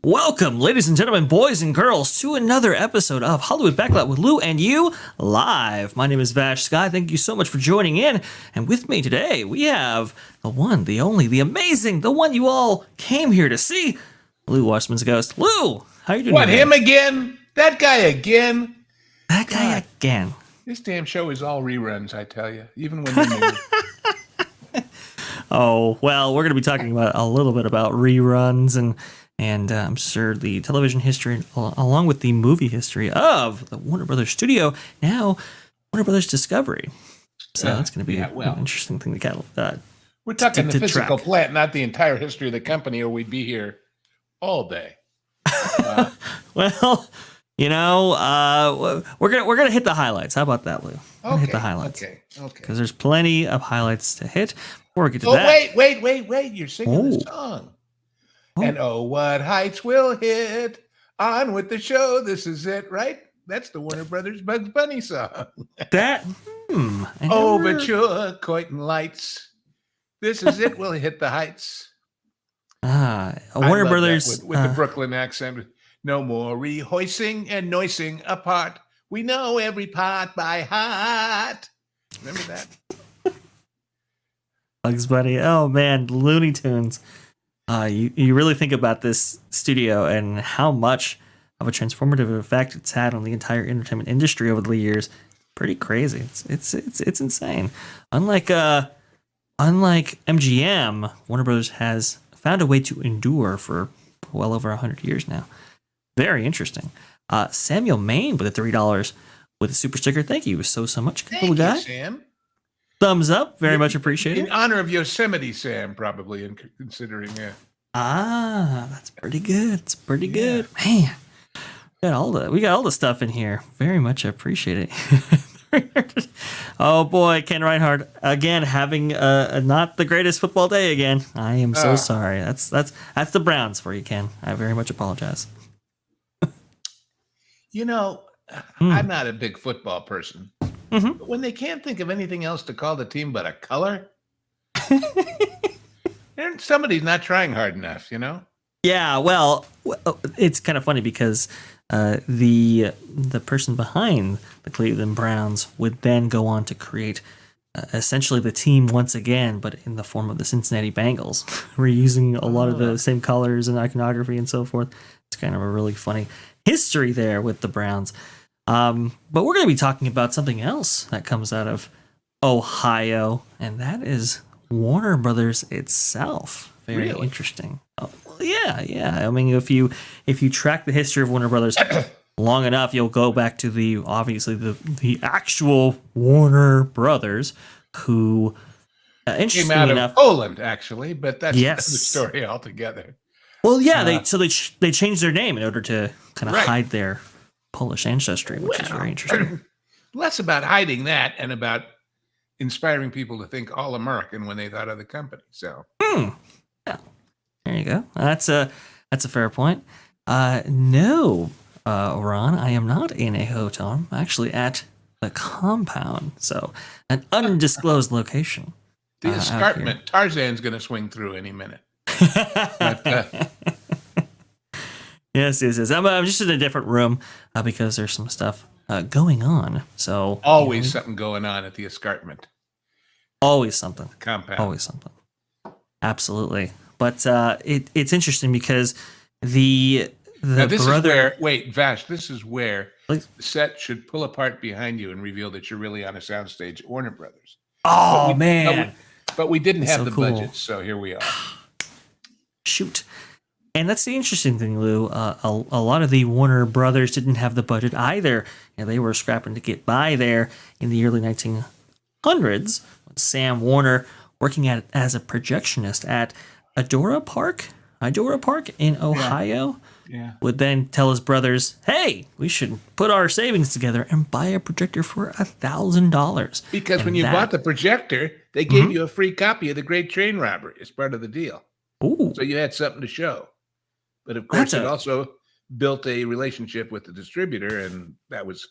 Welcome, ladies and gentlemen, boys and girls, to another episode of Hollywood Backlot with Lou and you live. My name is VashSky. Thank you so much for joining in. And with me today, we have the one, the only, the amazing, the one you all came here to see, Lou Washman's Ghost. Lou, how are you doing? What, today? Him again? That guy again? That guy again. This damn show is all reruns, I tell you, even when you're new. Oh, well, we're going to be talking about a little bit about reruns and I'm sure the television history, along with the movie history of the Warner Brothers studio, now Warner Brothers Discovery. So that's going to be an interesting thing to cattle. We're talking the physical plant, not the entire history of the company, or we'd be here all day. Well, you know, we're gonna hit the highlights. How about that, Lou? Okay. Hit the highlights. Okay. Because there's plenty of highlights to hit. Before we get to that. Wait! You're singing the song. Oh. And what heights will hit on with the show? This is it, right? That's the Warner Brothers Bugs Bunny song. Overture, Coitin Lights. This is it. We'll hit the heights. Warner Brothers with the Brooklyn accent. No more rehoicing and noising apart. We know every part by heart. Remember that? Bugs Bunny. Oh man, Looney Tunes. You really think about this studio and how much of a transformative effect it's had on the entire entertainment industry over the years. Pretty crazy. It's insane. Unlike MGM, Warner Brothers has found a way to endure for well over 100 years now. Very interesting. Samuel Maine with the $3 with a super sticker. Thank you so much. Thank you, guy. Sam. Thumbs up. Very much appreciated. In honor of Yosemite Sam, probably, in considering it. That's pretty good. It's pretty good. Man, we got all the stuff in here. Very much appreciate it. Oh boy, Ken Reinhardt again having not the greatest football day again. I am so sorry. That's the Browns for you, Ken. I very much apologize. You know, I'm not a big football person. But when they can't think of anything else to call the team but a color, somebody's not trying hard enough, you know? Yeah, well, it's kind of funny because the person behind the Cleveland Browns would then go on to create essentially the team once again, but in the form of the Cincinnati Bengals, reusing a lot of the same colors and iconography and so forth. It's kind of a really funny history there with the Browns. But we're going to be talking about something else that comes out of Ohio, and that is Warner Brothers itself. Very interesting. Oh, yeah. I mean, if you track the history of Warner Brothers long enough, you'll go back to the actual Warner Brothers, who interestingly came out enough, of Poland, actually, but that's another story altogether. Well, yeah, they changed their name in order to kind of hide their Polish ancestry, which is very interesting. Less about hiding that and about inspiring people to think all American when they thought of the company. So, yeah, there you go. That's a fair point. No, Ron, I am not in a hotel. I'm actually at the compound, so an undisclosed location. The escarpment. Tarzan's going to swing through any minute. But, Yes. I'm just in a different room because there's some stuff going on. So always something going on at the escarpment. Always something. Compound. Always something. Absolutely. But it's interesting because the brother. Vash. This is where the set should pull apart behind you and reveal that you're really on a soundstage at Warner Brothers. Oh man! But we didn't have the budget, so here we are. Shoot. And that's the interesting thing, Lou. A lot of the Warner Brothers didn't have the budget either. And they were scrapping to get by there in the early 1900s. Sam Warner, working as a projectionist at Idora Park in Ohio, would then tell his brothers, hey, we should put our savings together and buy a projector for $1,000. Because when you bought the projector, they gave you a free copy of The Great Train Robbery as part of the deal. Ooh. So you had something to show. But of course, it also built a relationship with the distributor, and that was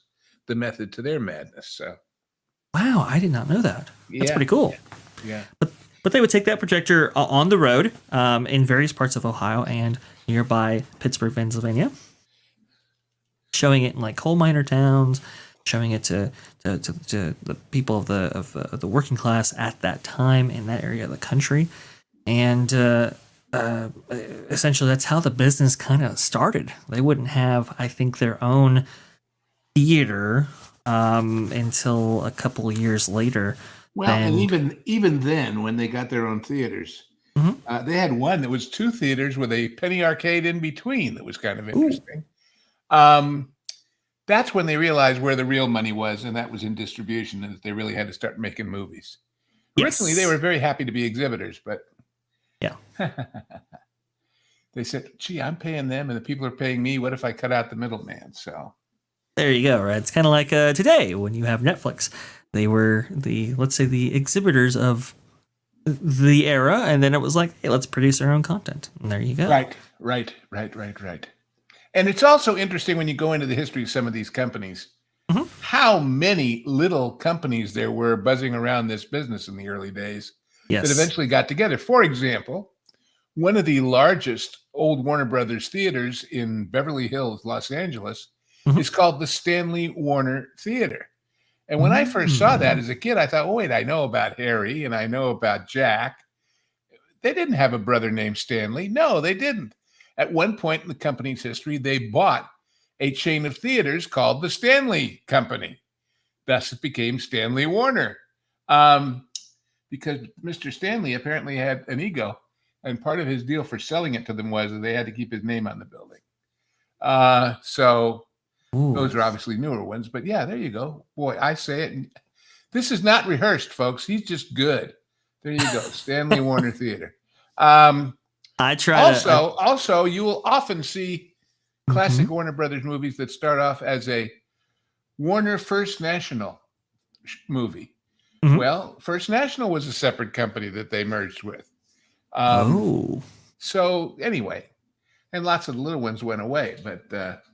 the method to their madness. So, wow, I did not know that. That's pretty cool. Yeah. But they would take that projector on the road in various parts of Ohio and nearby Pittsburgh, Pennsylvania, showing it in like coal miner towns, showing it to the people of the working class at that time in that area of the country, and essentially that's how the business kind of started. They wouldn't have, I think, their own theater until a couple of years later. Well, and even then, when they got their own theaters, they had one that was 2 theaters with a penny arcade in between. That was kind of interesting. That's when they realized where the real money was, and that was in distribution, and that they really had to start making movies. Originally, they were very happy to be exhibitors, but yeah, they said, "Gee, I'm paying them, and the people are paying me. What if I cut out the middleman?" So there you go. Right? It's kind of like today when you have Netflix. They were let's say the exhibitors of the era, and then it was like, hey, let's produce our own content. And there you go. Right. And it's also interesting when you go into the history of some of these companies, how many little companies there were buzzing around this business in the early days that eventually got together. For example, one of the largest old Warner Brothers theaters in Beverly Hills, Los Angeles, is called the Stanley Warner Theater. And when I first saw that as a kid, I thought, oh, wait, I know about Harry and I know about Jack. They didn't have a brother named Stanley. No, they didn't. At one point in the company's history, they bought a chain of theaters called the Stanley Company. Thus, it became Stanley Warner. Because Mr. Stanley apparently had an ego, and part of his deal for selling it to them was that they had to keep his name on the building. Those are obviously newer ones, but yeah, there you go. Boy, I say it. This is not rehearsed, folks. He's just good. There you go. Stanley Warner Theater. I try Also, you will often see classic Warner Brothers movies that start off as a Warner First National movie. Well, First National was a separate company that they merged with. So anyway, and lots of the little ones went away, but that's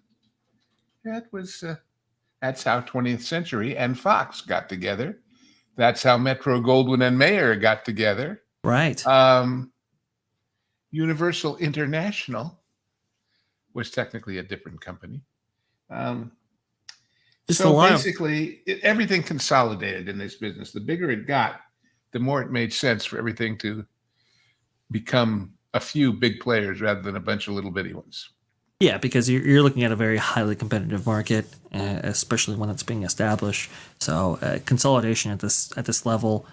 how 20th Century and Fox got together. That's how Metro Goldwyn and Mayer got together. Right. Universal International was technically a different company. Basically, everything consolidated in this business. The bigger it got, the more it made sense for everything to become a few big players rather than a bunch of little bitty ones. Yeah, because you're looking at a very highly competitive market, especially when it's being established. So consolidation at this level,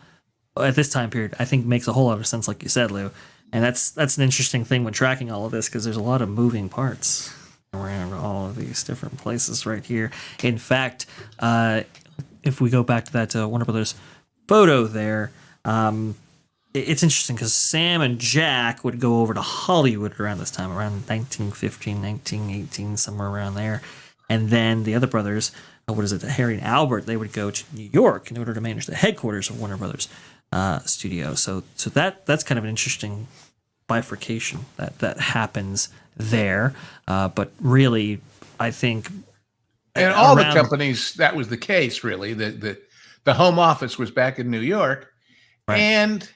at this time period, I think makes a whole lot of sense, like you said, Lou. And that's an interesting thing when tracking all of this, because there's a lot of moving parts around all of these different places right here. In fact, if we go back to that Warner Brothers photo there, it's interesting because Sam and Jack would go over to Hollywood around this time, around 1915, 1918, somewhere around there. And then the other brothers, Harry and Albert, they would go to New York in order to manage the headquarters of Warner Brothers studio. So that's kind of an interesting bifurcation that happens there. But really, I think... And all the companies, that was the case, really. The home office was back in New York. Right. And...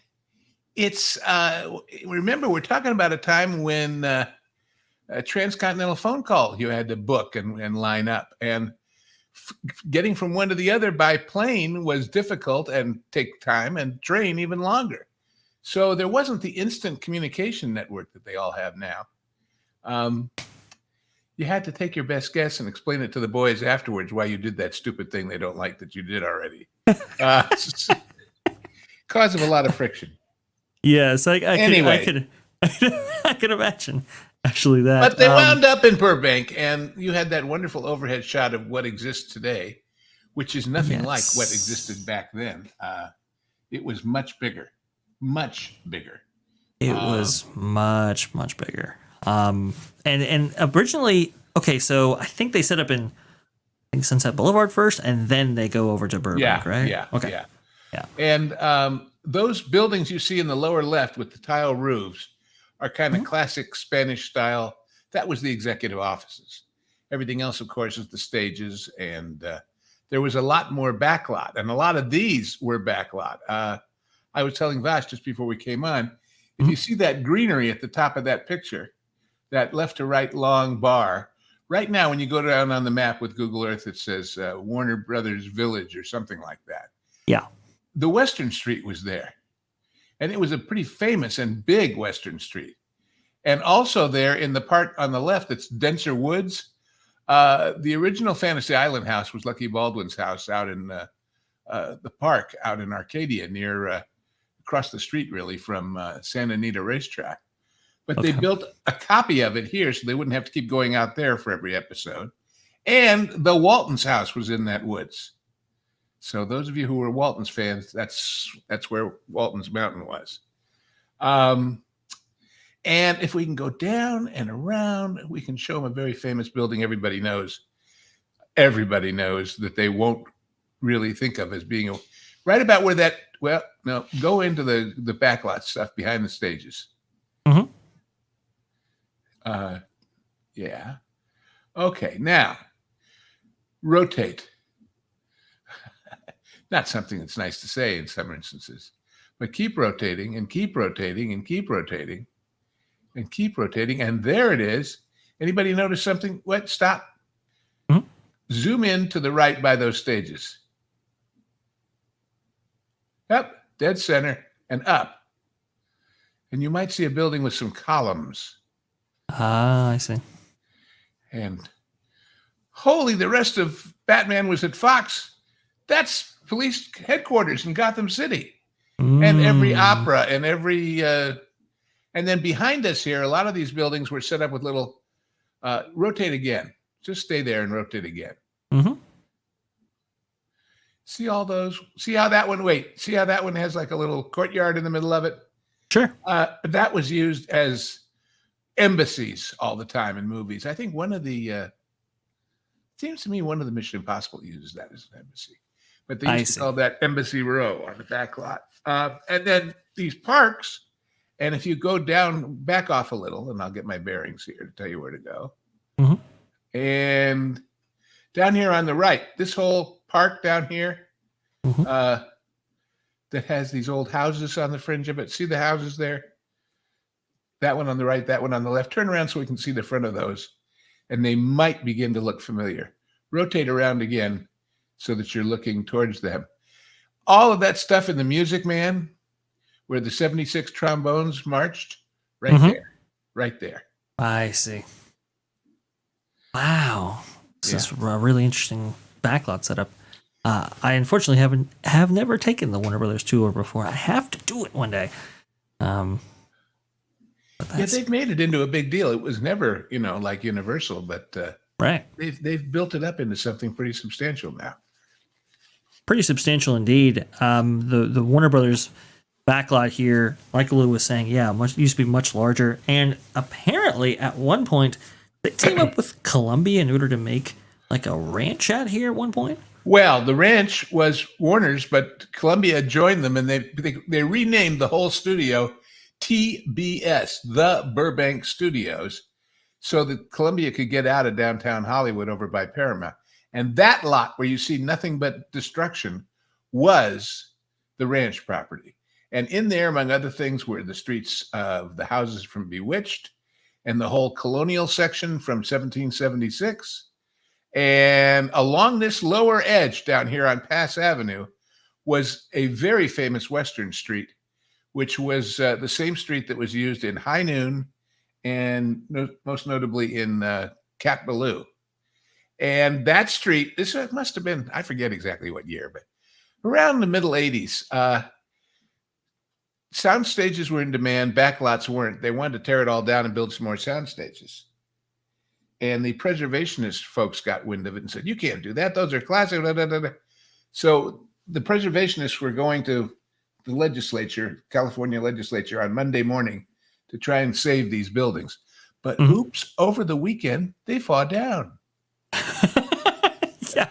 it's remember, we're talking about a time when a transcontinental phone call you had to book and line up, and getting from one to the other by plane was difficult and take time, and train even longer. So there wasn't the instant communication network that they all have now. You had to take your best guess and explain it to the boys afterwards why you did that stupid thing they don't like that you did already. Cause of a lot of friction. Yes, I could imagine actually that. But they wound up in Burbank, and you had that wonderful overhead shot of what exists today, which is nothing like what existed back then. It was much bigger, much bigger. It was much, much bigger. And originally, okay, so I think they set up in Sunset Boulevard first, and then they go over to Burbank, right? Yeah. Okay. Yeah. And those buildings you see in the lower left with the tile roofs are kind of classic Spanish style. That was the executive offices. Everything else, of course, is the stages. And there was a lot more backlot. And a lot of these were backlot. I was telling Vash just before we came on, if you see that greenery at the top of that picture, that left to right long bar. Right now, when you go down on the map with Google Earth, it says Warner Brothers Village or something like that. Yeah. The Western Street was there. And it was a pretty famous and big Western Street. And also there in the part on the left, it's denser woods. The original Fantasy Island house was Lucky Baldwin's house out in the park out in Arcadia near across the street, really, from Santa Anita Racetrack. But they built a copy of it here so they wouldn't have to keep going out there for every episode. And the Waltons' house was in that woods. So those of you who were Waltons fans, that's where Waltons Mountain was. And if we can go down and around, we can show them a very famous building everybody knows. Everybody knows that they won't really think of as being right about where that, well, no, go into the backlot stuff behind the stages. Mm-hmm. Yeah. Okay, now, rotate. Not something that's nice to say in some instances, but keep rotating and keep rotating and keep rotating and keep rotating. And there it is. Anybody notice something? What? Stop. Mm-hmm. Zoom in to the right by those stages. Up, dead center, and up. And you might see a building with some columns. Ah, I see. And holy, the rest of Batman was at Fox. That's police headquarters in Gotham City. And every opera and every and then behind us here, a lot of these buildings were set up with little rotate again. Just stay there and rotate again. Mm-hmm. See all those? See how that one, see how that one has like a little courtyard in the middle of it? Sure. That was used as embassies all the time in movies. I think one of the, seems to me one of the Mission Impossible uses that as an embassy. But they used to call that Embassy Row on the back lot. And then these parks, and if you go down, back off a little, and I'll get my bearings here to tell you where to go. Mm-hmm. And down here on the right, this whole park down here, mm-hmm. That has these old houses on the fringe of it. See the houses there? That one on the right, that one on the left. Turn around so we can see the front of those. And they might begin to look familiar. Rotate around again so that you're looking towards them. All of that stuff in the Music Man, where the 76 trombones marched, right mm-hmm. there. Right there. I see. Wow. This is a really interesting backlot setup. I unfortunately have never taken the Warner Brothers tour before. I have to do it one day. Yeah, they've made it into a big deal. It was never, like Universal, but right. They've built it up into something pretty substantial now. Pretty substantial indeed. The Warner Brothers backlot here, like Lou was saying, used to be much larger. And apparently, at one point, they team up with Columbia in order to make like a ranch out here at one point. Well, the ranch was Warner's, but Columbia joined them, and they renamed the whole studio TBS, the Burbank Studios, so that Columbia could get out of downtown Hollywood over by Paramount. And that lot where you see nothing but destruction was the ranch property. And in there, among other things, were the streets of the houses from Bewitched and the whole colonial section from 1776. And along this lower edge down here on Pass Avenue was a very famous Western street, which was the same street that was used in High Noon and most notably in Cat Ballou. And that street, this must have been, I forget exactly what year, but around the middle 80s, sound stages were in demand, backlots weren't. They wanted to tear it all down and build some more sound stages. And the preservationist folks got wind of it and said, you can't do that. Those are classic. Blah, blah, blah, blah. So the preservationists were going to the legislature, California legislature, on Monday morning to try and save these buildings. But oops, over the weekend, they fall down. Yeah,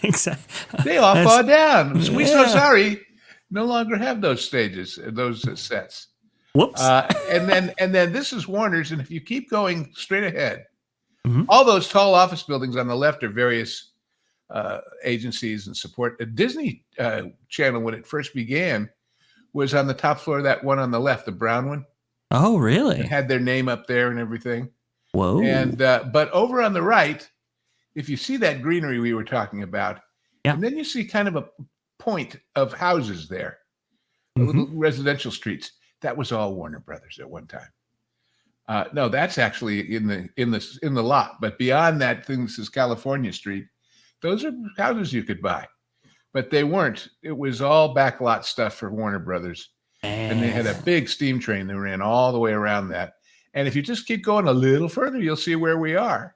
exactly. They all fall down. We're so sorry. No longer have those stages, those sets. Whoops. And then this is Warner's. And if you keep going straight ahead, all those tall office buildings on the left are various agencies and support. The Disney Channel, when it first began, was on the top floor of that one on the left, the brown one. Oh, really? It had their name up there and everything. Whoa. And but over on the right, if you see that greenery we were talking about, Yeah. and then you see kind of a point of houses there, Mm-hmm. little residential streets. That was all Warner Brothers at one time. No, that's actually in the lot. But beyond that thing that says California Street, those are houses you could buy. But they weren't. It was all backlot stuff for Warner Brothers. And they had a big steam train that ran all the way around that. And if you just keep going a little further, you'll see where we are.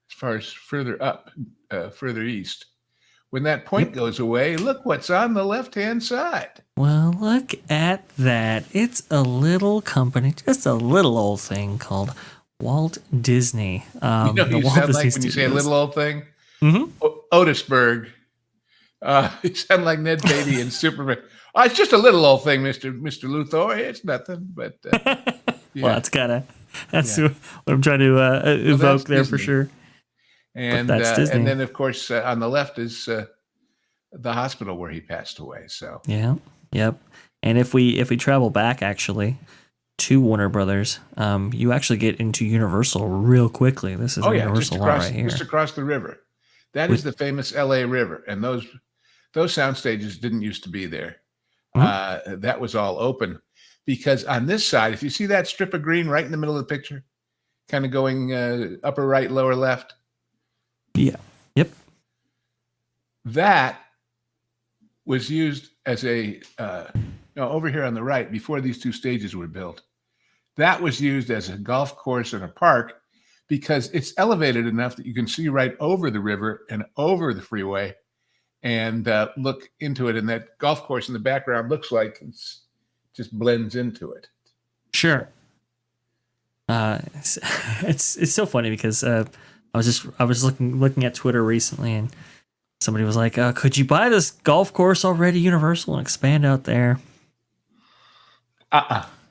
As far as further up, further east. When that point goes away, look what's on the left-hand side. Well, look at that. It's a little company, just a little old thing called Walt Disney. You know, the you Walt sound Disney like when you say a Studios. little old thing. Mm-hmm. Otisburg. You sound like Ned Beatty and Superman. Oh, it's just a little old thing, Mr. Luthor. It's nothing, but yeah. Well, that's what I'm trying to evoke there for Disney. sure. And and then of course on the left is the hospital where he passed away. So yeah, yep. And if we travel back actually to Warner Brothers, you actually get into Universal real quickly. This is Universal lot right here, just across the river. That is the famous L.A. River, and those sound stages didn't used to be there. Mm-hmm. That was all open because on this side, if you see that strip of green right in the middle of the picture, kind of going upper right, lower left. Yeah. Yep. That was used as a over here on the right before these two stages were built. That was used as a golf course and a park because it's elevated enough that you can see right over the river and over the freeway and look into it. And that golf course in the background looks like it's just blends into it. Sure. It's so funny because I was looking at Twitter recently and somebody was like, could you buy this golf course already, Universal, and expand out there?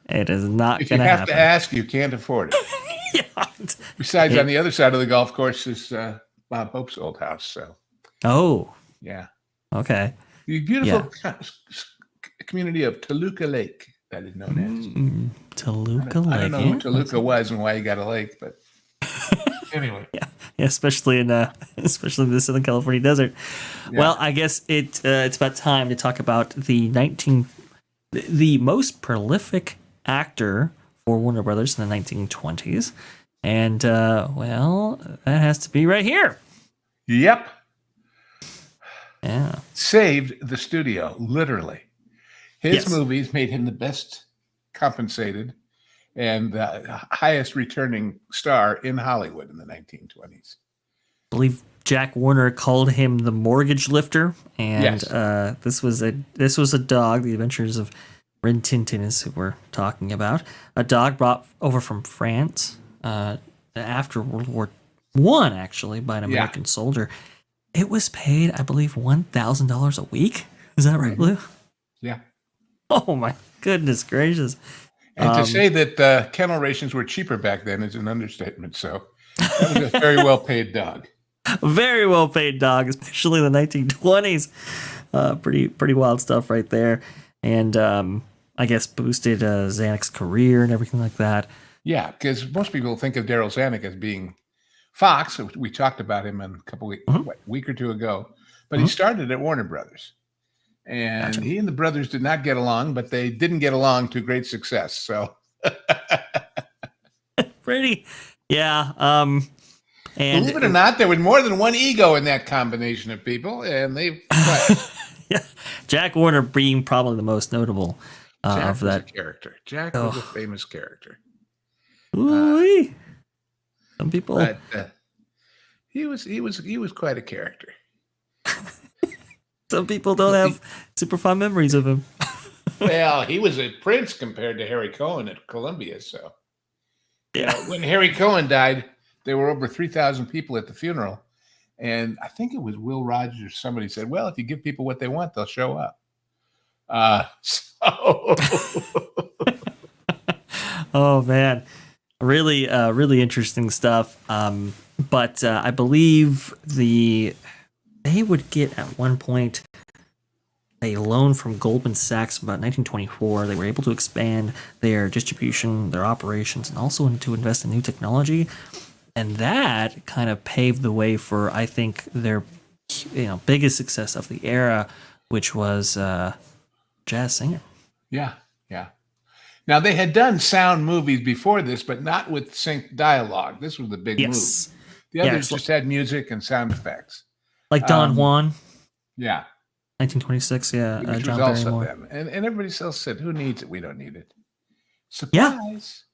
It is not going to happen. If you have to ask, you can't afford it. Yeah. Besides, on the other side of the golf course is Bob Hope's old house. So. Oh. Yeah. Okay. The beautiful community of Toluca Lake, that is known as. Toluca Lake. I don't know who Toluca was and why he got a lake, but anyway. Yeah, especially in the Southern California desert. Yeah. Well, I guess it's about time to talk about the most prolific actor for Warner Brothers in the 1920s, and that has to be right here. Yep. Yeah. Saved the studio, literally. His movies made him the best compensated and highest returning star in Hollywood in the 1920s. I believe Jack Warner called him the mortgage lifter, and this was a dog. The Adventures of Rin Tin is who we're talking about. A dog brought over from France after World War I, actually, by an American soldier. It was paid, I believe, $1,000 a week. Is that right, Blue? Yeah. Oh my goodness gracious! And to say that kennel rations were cheaper back then is an understatement. So that was a very well-paid dog. A very well-paid dog, especially in the 1920s. Pretty wild stuff right there. And I guess boosted Zanuck's career and everything like that. Yeah, because most people think of Daryl Zanuck as being Fox. We talked about him in a week or two ago. But he started at Warner Brothers. And he and the brothers did not get along, but they didn't get along to great success. So yeah. And believe it or not, there was more than one ego in that combination of people, and they yeah. Jack Warner being probably the most notable of that character. Jack was a famous character. Some people, but he was quite a character. Some people don't have super fond memories of him. Well, he was a prince compared to Harry Cohen at Columbia. So, when Harry Cohen died, there were over 3,000 people at the funeral. And I think it was Will Rogers or somebody said, well, if you give people what they want, they'll show up. Oh, man. Really, really interesting stuff. But I believe they would get at one point a loan from Goldman Sachs about 1924. They were able to expand their distribution, their operations, and also to invest in new technology. And that kind of paved the way for, I think, their biggest success of the era, which was Jazz Singer. Yeah, yeah. Now, they had done sound movies before this, but not with synced dialogue. This was the big move. The others just had music and sound effects. Like Don Juan. Yeah. 1926, yeah. Which John was also Barrymore. them. And everybody else said, who needs it? We don't need it. Surprise.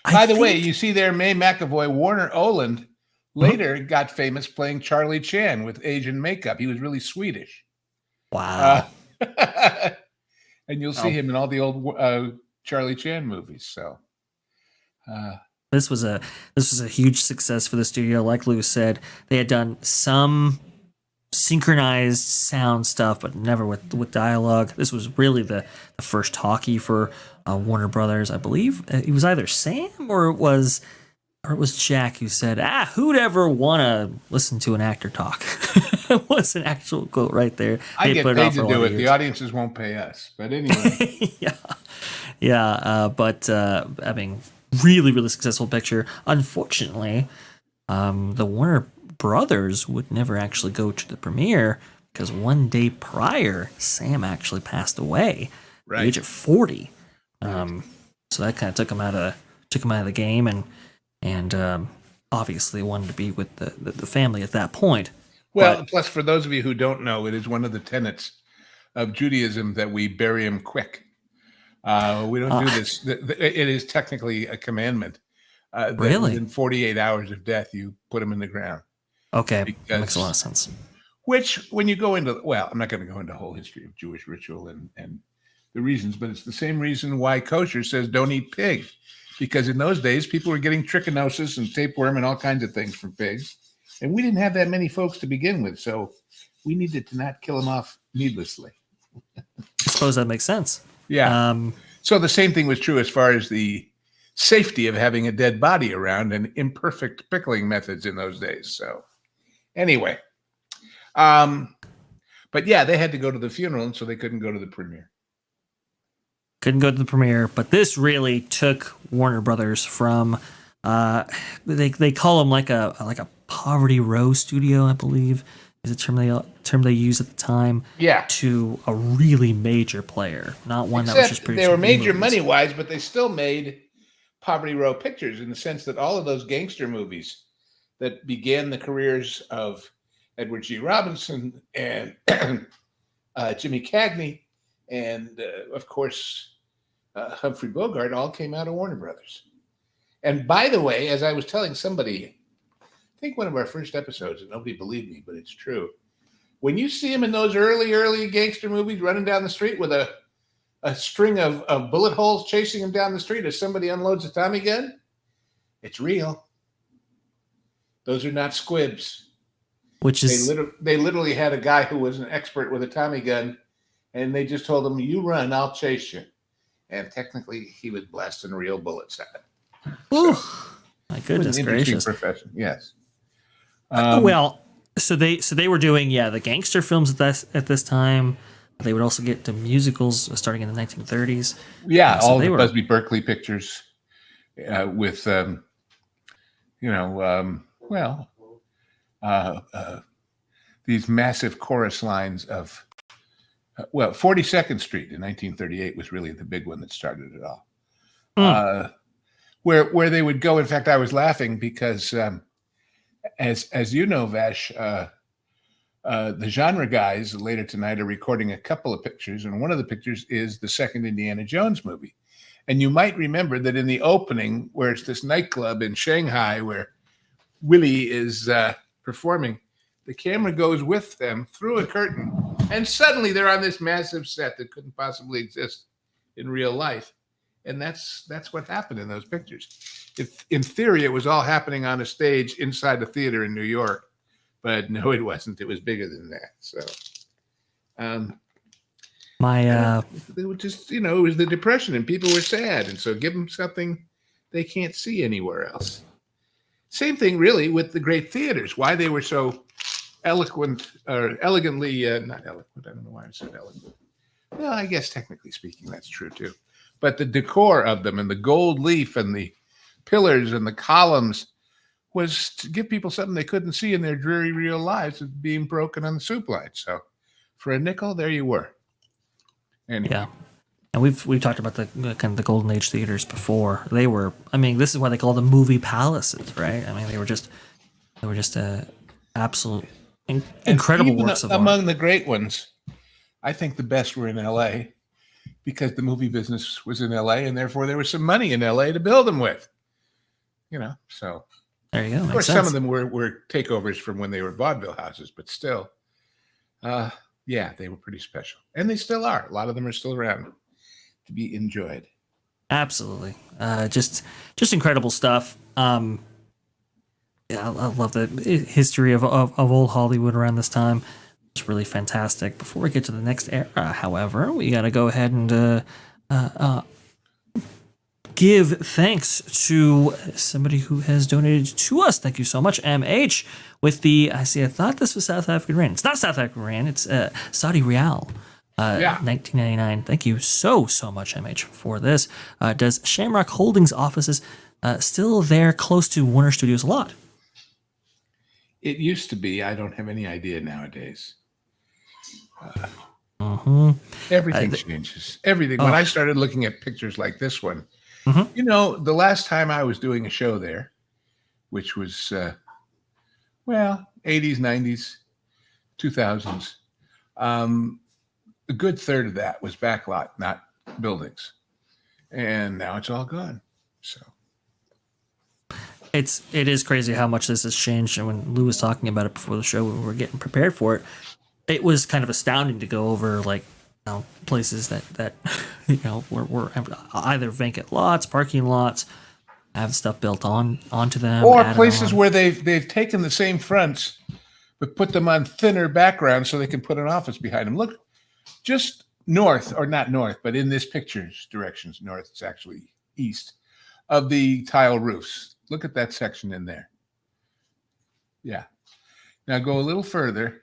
Yeah. By the way, you see there May McAvoy, Warner Oland, later got famous playing Charlie Chan with Asian makeup. He was really Swedish. Wow. And you'll see him in all the old Charlie Chan movies. So this was a huge success for the studio. Like Lou said, they had done some synchronized sound stuff, but never with dialogue. This was really the first talkie for Warner Brothers. I believe it was either Sam or it was Jack who said, who'd ever want to listen to an actor talk? It was an actual quote right there. I get paid to do it. The audiences won't pay us. But anyway. But I mean, really, really successful picture. Unfortunately, the Warner Brothers would never actually go to the premiere because one day prior, Sam actually passed away at the age of 40. So that kind of took him out of the game, and obviously wanted to be with the family at that point. Well, plus for those of you who don't know, it is one of the tenets of Judaism that we bury him quick. We don't do this. It is technically a commandment. Really? Within 48 hours of death, you put him in the ground. Okay, that makes a lot of sense. Which, when you go into, I'm not going to go into the whole history of Jewish ritual and the reasons, but it's the same reason why kosher says don't eat pig. Because in those days, people were getting trichinosis and tapeworm and all kinds of things from pigs. And we didn't have that many folks to begin with. So we needed to not kill them off needlessly. I suppose that makes sense. Yeah. So the same thing was true as far as the safety of having a dead body around and imperfect pickling methods in those days. So anyway, but yeah, they had to go to the funeral, and so they couldn't go to the premiere. But this really took Warner Brothers from they call them like a poverty row studio, I believe is a term they use at the time. Yeah. To a really major player, not one Except that was just producing. They were major money wise, but they still made poverty row pictures in the sense that all of those gangster movies that began the careers of Edward G. Robinson and Jimmy Cagney and of course Humphrey Bogart all came out of Warner Brothers. And by the way, as I was telling somebody, I think one of our first episodes, and nobody believed me, but it's true. When you see him in those early gangster movies running down the street with a string of bullet holes chasing him down the street as somebody unloads a Tommy gun, it's real. Those are not squibs. They literally had a guy who was an expert with a Tommy gun, and they just told him, "You run, I'll chase you." And technically, he was blasting real bullets at him. So, my goodness gracious! Profession, yes. So they were doing the gangster films at this time. They would also get to musicals starting in the 1930s. Yeah, all the Busby Berkeley pictures with these massive chorus lines of 42nd Street in 1938 was really the big one that started it all. Where they would go. In fact, I was laughing because as you know, Vash, the genre guys later tonight are recording a couple of pictures, and one of the pictures is the second Indiana Jones movie. And you might remember that in the opening, where it's this nightclub in Shanghai where Willie is performing, the camera goes with them through a curtain, and suddenly they're on this massive set that couldn't possibly exist in real life. And that's what happened in those pictures. In theory, it was all happening on a stage inside a theater in New York. But no, it wasn't. It was bigger than that. So, they were just, it was the Depression and people were sad. And so give them something they can't see anywhere else. Same thing really with the great theaters, why they were so eloquent or elegantly, not eloquent. I don't know why I said eloquent. Well, I guess technically speaking, that's true too. But the decor of them and the gold leaf and the pillars and the columns was to give people something they couldn't see in their dreary real lives of being broken on the soup line. So for a nickel, there you were. Anyway. Yeah. And we've talked about the kind of the golden age theaters before. They were, I mean, this is why they call them movie palaces, right? I mean, they were just absolute incredible works of art. Among the great ones, I think the best were in LA because the movie business was in LA and therefore there was some money in LA to build them with. So there you go. Of course, some of them were takeovers from when they were vaudeville houses, but still, yeah, they were pretty special. And they still are. A lot of them are still around to be enjoyed. Absolutely. Just incredible stuff. Yeah, I love the history of old Hollywood around this time. It's really fantastic. Before we get to the next era, however, we got to go ahead and give thanks to somebody who has donated to us. Thank you so much, MH, with the, I thought this was South African Rand. It's not South African Rand, it's Saudi Rial. 1999. Thank you so much, MH, for this. Does Shamrock Holdings offices still there close to Warner Studios a lot? It used to be. I don't have any idea nowadays. Everything changes. Everything. When I started looking at pictures like this one, the last time I was doing a show there, which was, 80s, 90s, 2000s, a good third of that was backlot, not buildings. And now it's all gone. So it is crazy how much this has changed. And when Lou was talking about it before the show, we were getting prepared for it. It was kind of astounding to go over places that were either vacant lots, parking lots, have stuff built onto them, or places where they've taken the same fronts but put them on thinner backgrounds so they can put an office behind them. Look, just north, or not north, but in this picture's directions north, it's actually east of the tile roofs. Look at that section in there. Yeah. Now go a little further.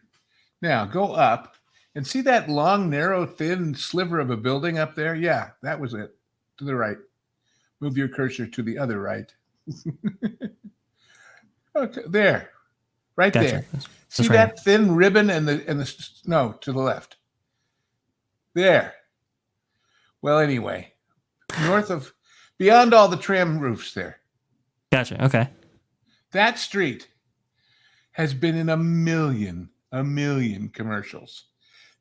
Now go up and see that long, narrow, thin sliver of a building up there? Yeah, that was it. To the right. Move your cursor to the other right. Okay, there. Right there. See that thin ribbon and no, to the left. There. Well, anyway, beyond all the tram roofs there. Gotcha. Okay. That street has been in a million commercials.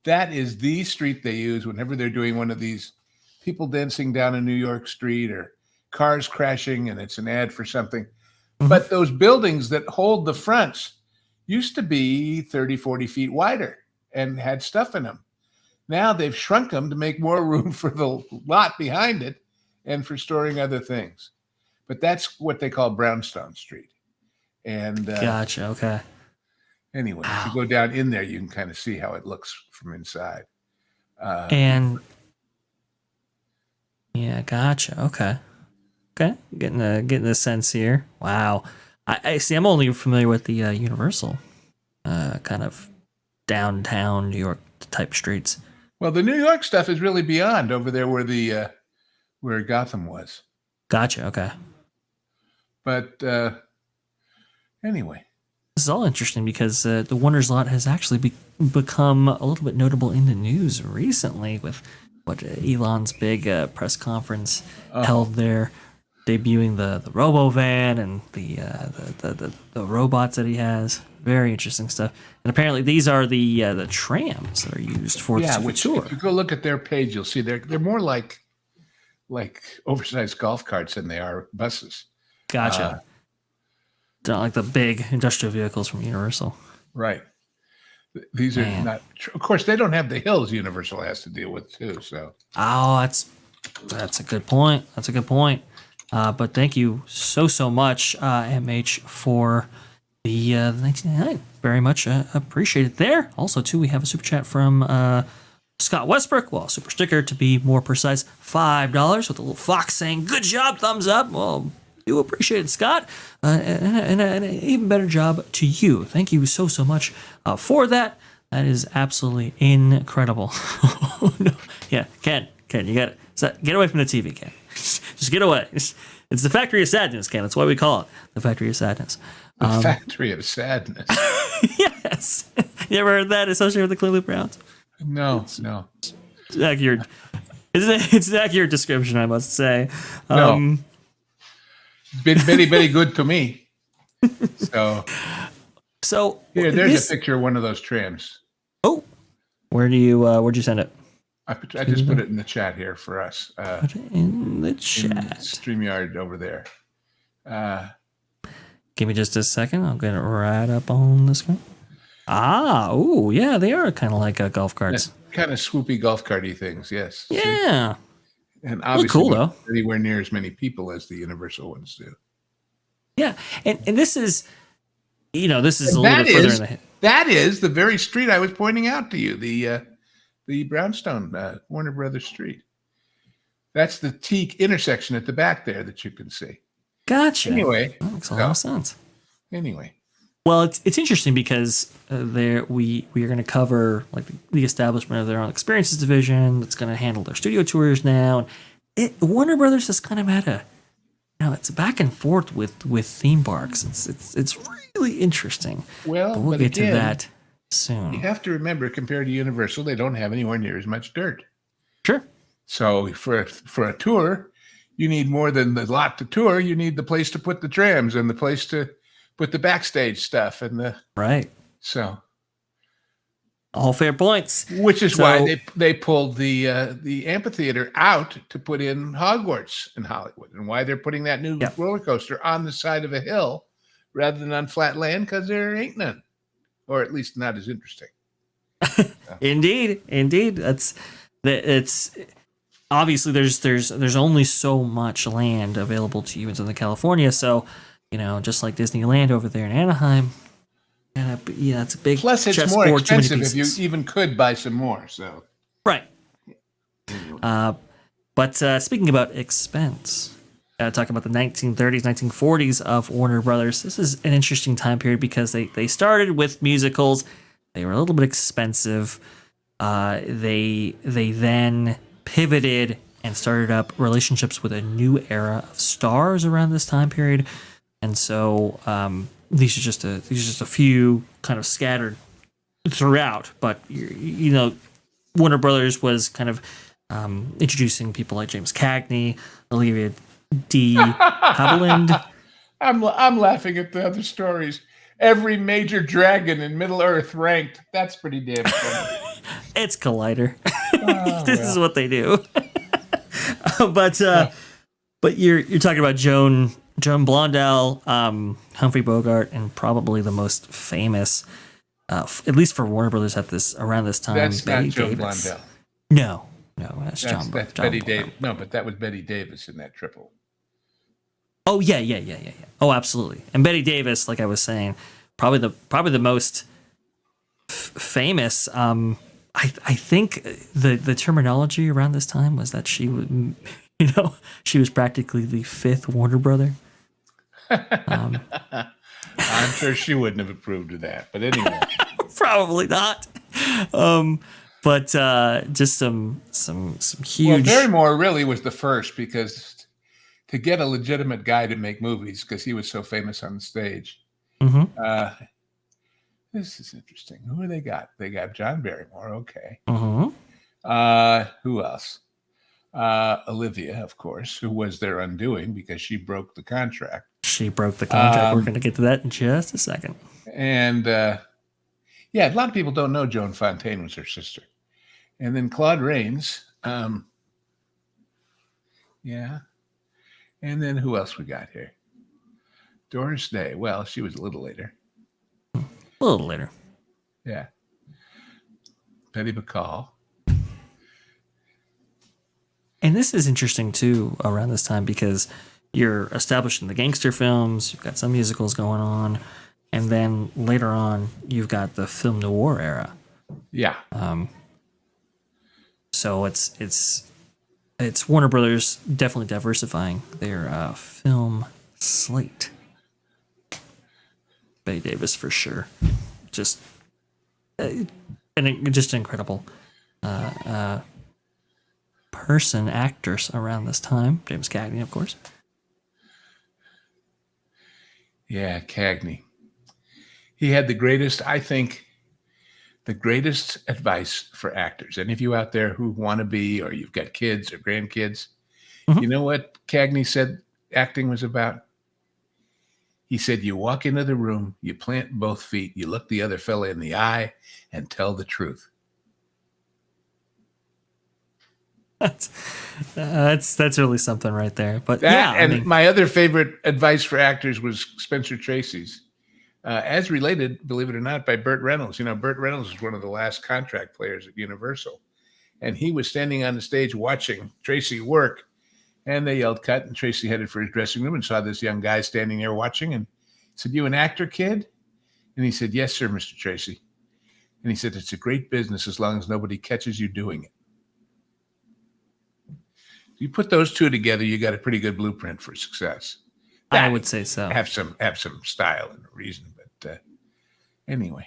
That is the street they use whenever they're doing one of these people dancing down a New York street or cars crashing and it's an ad for something. But those buildings that hold the fronts used to be 30, 40 feet wider and had stuff in them. Now they've shrunk them to make more room for the lot behind it and for storing other things. But that's what they call Brownstone Street. And gotcha. Okay. Anyway, if you go down in there, you can kind of see how it looks from inside. Yeah, gotcha. Okay. Getting a sense here. Wow. I see. I'm only familiar with the Universal kind of downtown New York type streets. Well, the New York stuff is really beyond over there where where Gotham was. Gotcha. Okay. But anyway. This is all interesting because the Wonderous lot has actually become a little bit notable in the news recently with what Elon's big press conference held there, debuting the Robo-Van and the robots that he has. Very interesting stuff. And apparently these are the trams that are used for the tour. If you go look at their page, you'll see they're more like oversized golf carts than they are buses. Gotcha. Not like the big industrial vehicles from Universal. Right. These are not. Of course, they don't have the hills Universal has to deal with too. So. Oh, that's a good point. But thank you so much, MH, for the 1999. Very much appreciated there. Also, too, we have a super chat from Scott Westbrook. Well, super sticker to be more precise, $5 with a little fox saying "Good job, thumbs up." Well, do appreciate it, Scott. And an even better job to you. Thank you so much for that. That is absolutely incredible. No. Yeah, Ken, you got to get away from the TV, Ken. Just get away. It's the factory of sadness, Ken. That's why we call it the factory of sadness. The factory of sadness. Yes. You ever heard that associated with the Cleveland Browns? No. It's accurate. It's an accurate description, I must say. No. Been very good to me. So here, there's a picture of one of those trams. Oh, where'd you send it? I just put it in the chat here for us. Put it in the chat. StreamYard over there. Give me just a second. I'll get it right up on the screen. Oh, yeah, they are kind of like golf carts. Yeah, kind of swoopy golf carty things, yes. Yeah. See? And obviously, cool, though. Anywhere near as many people as the Universal ones do. Yeah, and this is, this is a little bit further in the. That is the very street I was pointing out to you, the Brownstone Warner Brothers Street. That's the Teak intersection at the back there that you can see. Gotcha. Anyway, that makes a lot of sense. Anyway, well, it's interesting because there we are going to cover like the establishment of their own experiences division that's going to handle their studio tours now. Warner Brothers has kind of had it's back and forth with theme parks. It's really interesting. Well, but we'll get to that soon. You have to remember, compared to Universal, they don't have anywhere near as much dirt. Sure. So for a tour, you need more than the lot to tour. You need the place to put the trams and the place to put the backstage stuff and the right. So all fair points. Which is why they pulled the amphitheater out to put in Hogwarts in Hollywood, and why they're putting that new roller coaster on the side of a hill rather than on flat land, because there ain't none, or at least not as interesting. Indeed. It's obviously there's only so much land available to you in Southern California, so just like Disneyland over there in Anaheim. Yeah, it's a big. Plus, it's more expensive if you even could buy some more. So right. But speaking about expense, talking about the 1930s, 1940s of Warner Brothers. This is an interesting time period because they started with musicals. They were a little bit expensive. They then pivoted and started up relationships with a new era of stars around this time period, and so. These are just a few kind of scattered throughout, but Warner Brothers was kind of introducing people like James Cagney, Olivia D. Havilland. I'm laughing at the other stories. Every major dragon in Middle Earth ranked. That's pretty damn funny. It's Collider. This is what they do. But you're talking about Joan Blondell, Humphrey Bogart, and probably the most famous, at least for Warner Brothers around this time. That's Betty not Joan Davis. Blondell. No, that's John. That's John Betty Blondell. Davis. No, but that was Betty Davis in that triple. Oh yeah. Oh, absolutely. And Betty Davis, like I was saying, probably the most famous. I think the terminology around this time was that she would. She was practically the fifth Warner Brother. I'm sure she wouldn't have approved of that, but anyway, probably not. But just some huge. Well, Barrymore really was the first, because to get a legitimate guy to make movies, because he was so famous on the stage. Mm-hmm. This is interesting. Who they got? They got John Barrymore. Okay. Mm-hmm. Who else? Olivia, of course, who was their undoing because she broke the contract. We're going to get to that in just a second. And a lot of people don't know Joan Fontaine was her sister. And then Claude Rains. And then who else we got here? Doris Day. Well, she was a little later. Yeah. Betty Bacall. And this is interesting, too, around this time, because you're establishing the gangster films, you've got some musicals going on, and then later on, you've got the film noir era. Yeah. So it's Warner Brothers definitely diversifying their film slate. Betty Davis for sure. Just just incredible person, actors around this time. James Cagney, of course. Yeah, Cagney. He had the greatest advice for actors. Any of you out there who want to be, or you've got kids or grandkids, you know what Cagney said acting was about? He said, you walk into the room, you plant both feet, you look the other fella in the eye, and tell the truth. That's really something right there. But my other favorite advice for actors was Spencer Tracy's, as related, believe it or not, by Burt Reynolds. You know, Burt Reynolds was one of the last contract players at Universal, and he was standing on the stage watching Tracy work. And they yelled cut, and Tracy headed for his dressing room and saw this young guy standing there watching and said, you an actor, kid? And he said, yes, sir, Mr. Tracy. And he said, it's a great business as long as nobody catches you doing it. You put those two together, you got a pretty good blueprint for success. I would say so. Have some style and reason, but anyway.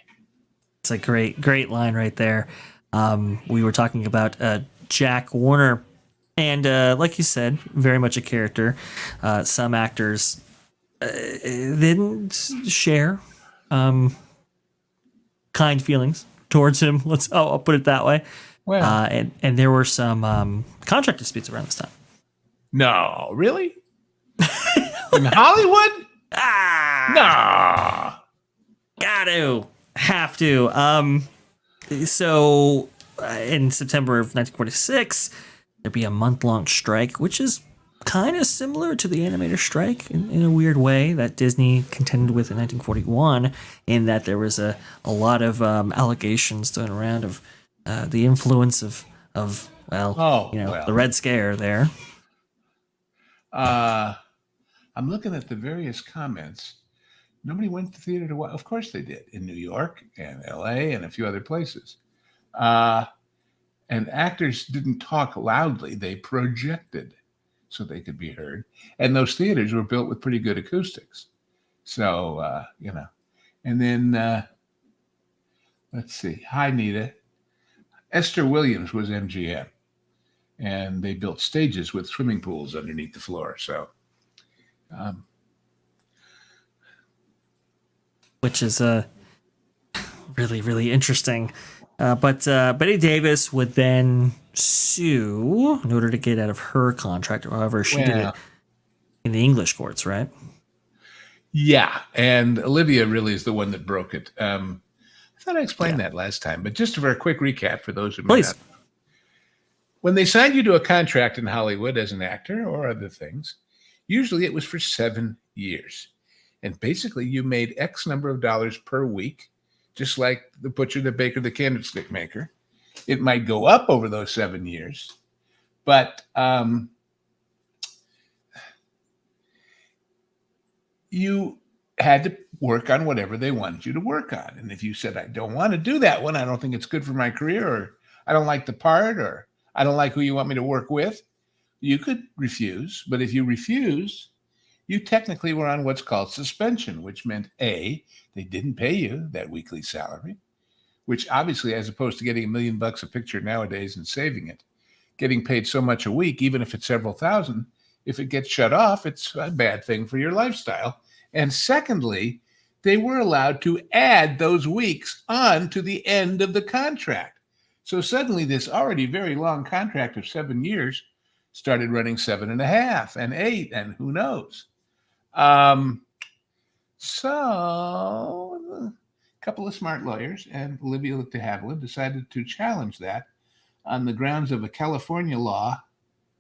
It's a great line right there. We were talking about Jack Warner. And like you said, very much a character. Some actors didn't share kind feelings towards him. I'll put it that way. Well, and there were some contract disputes around this time. No, really? In Hollywood? No. Have to. So in September of 1946. There'd be a month-long strike, which is kind of similar to the animator strike in a weird way that Disney contended with in 1941, in that there was a lot of allegations thrown around of the influence of the Red Scare there. I'm looking at the various comments. Nobody went to the theater to watch. Of course they did, in New York and L.A. and a few other places. And actors didn't talk loudly. They projected so they could be heard. And those theaters were built with pretty good acoustics. So, And then, let's see. Hi, Nita. Esther Williams was MGM. And they built stages with swimming pools underneath the floor. So, which is really, really interesting. But Betty Davis would then sue in order to get out of her contract, or however she did it in the English courts, right? Yeah, and Olivia really is the one that broke it. I thought I explained that last time, but just for a quick recap for those who may not. When they signed you to a contract in Hollywood as an actor or other things, usually it was for 7 years. And basically you made X number of dollars per week, just like the butcher, the baker, the candlestick maker. It might go up over those 7 years, but you had to work on whatever they wanted you to work on. And if you said, I don't want to do that one, I don't think it's good for my career, or I don't like the part, or I don't like who you want me to work with, you could refuse. But if you refuse, you technically were on what's called suspension, which meant A, they didn't pay you that weekly salary, which obviously, as opposed to getting $1 million a picture nowadays and saving it, getting paid so much a week, even if it's several thousand, if it gets shut off, it's a bad thing for your lifestyle. And secondly, they were allowed to add those weeks on to the end of the contract. So suddenly this already very long contract of 7 years started running 7.5 and 8, and who knows? So a couple of smart lawyers and Olivia de Havilland decided to challenge that on the grounds of a California law,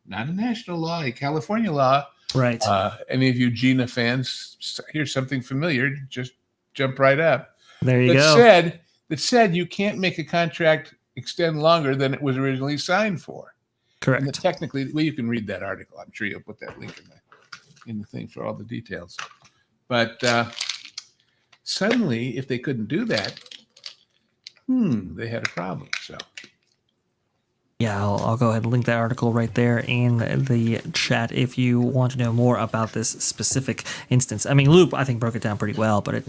not a national law, a California law. Right. Any of you Gina fans, here's something familiar, just jump right up. There you go. That said you can't make a contract extend longer than it was originally signed for. Correct. And technically, well, you can read that article. I'm sure you'll put that link in the thing for all the details. But suddenly, if they couldn't do that, they had a problem. So Yeah, I'll go ahead and link that article right there in the chat if you want to know more about this specific instance. I mean, Loop, I think, broke it down pretty well, but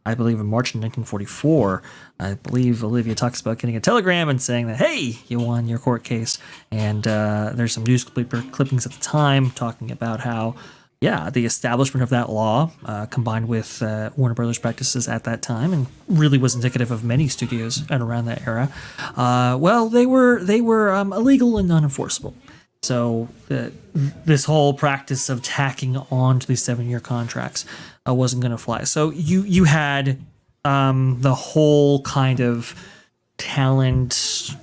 I believe in March of 1944, I believe Olivia talks about getting a telegram and saying that, hey, you won your court case. And there's some newspaper clippings at the time talking about how, yeah, the establishment of that law, combined with Warner Brothers practices at that time, and really was indicative of many studios at around that era. Well, they were illegal and non-enforceable. So this whole practice of tacking on to these 7-year contracts wasn't going to fly. So you had the whole kind of talent.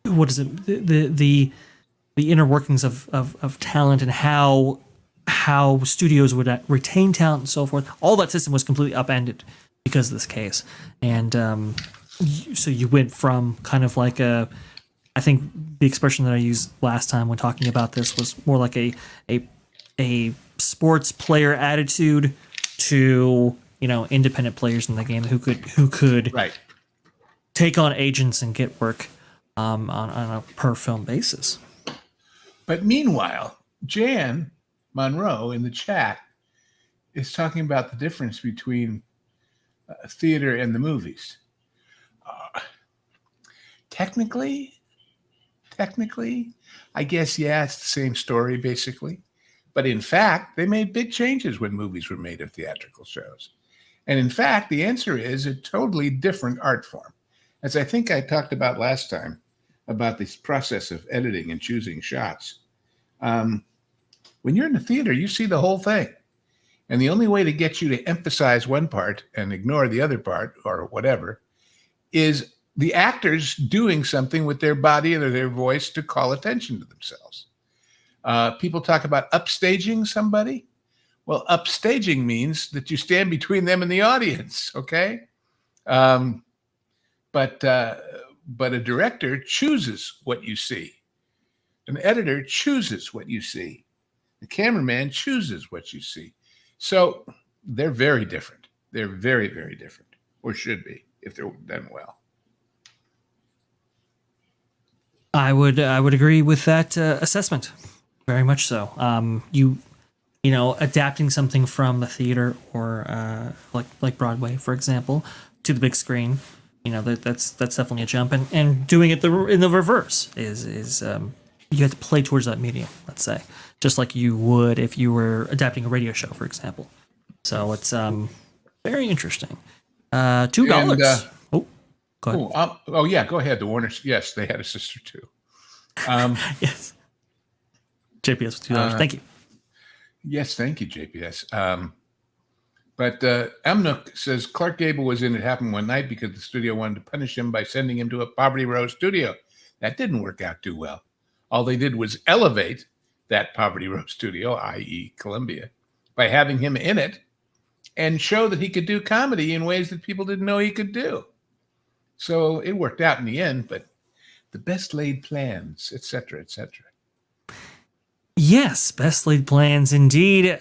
What is it? The inner workings of talent and how studios would retain talent and so forth. All that system was completely upended because of this case. And so you went from kind of like I think the expression that I used last time when talking about this was more like a sports player attitude to, independent players in the game who could Right. take on agents and get work on a per film basis. But meanwhile, Jan Monroe in the chat is talking about the difference between theater and the movies. Technically, I guess, yeah, it's the same story basically. But in fact, they made big changes when movies were made of theatrical shows. And in fact, the answer is a totally different art form. As I think I talked about last time, about this process of editing and choosing shots. When you're in the theater, you see the whole thing. And the only way to get you to emphasize one part and ignore the other part or whatever is the actors doing something with their body or their voice to call attention to themselves. People talk about upstaging somebody. Well, upstaging means that you stand between them and the audience, okay? But a director chooses what you see. An editor chooses what you see. The cameraman chooses what you see. So they're very different. They're very, very different, or should be, if they're done well. I would agree with that assessment, very much so. Adapting something from the theater or like Broadway, for example, to the big screen, that's definitely a jump. And doing it in the reverse is you have to play towards that medium, let's say, just like you would if you were adapting a radio show, for example. So it's very interesting. $2. Go ahead. Yeah, go ahead. The Warners, yes, they had a sister too. Yes. JPS with $2. Thank you. Yes, thank you, JPS. But Amnook says Clark Gable was in It Happened One Night because the studio wanted to punish him by sending him to a Poverty Row studio. That didn't work out too well. All they did was elevate that Poverty Row studio, i.e. Columbia, by having him in it and show that he could do comedy in ways that people didn't know he could do. So it worked out in the end, but the best laid plans, et cetera, et cetera. Yes, best laid plans indeed.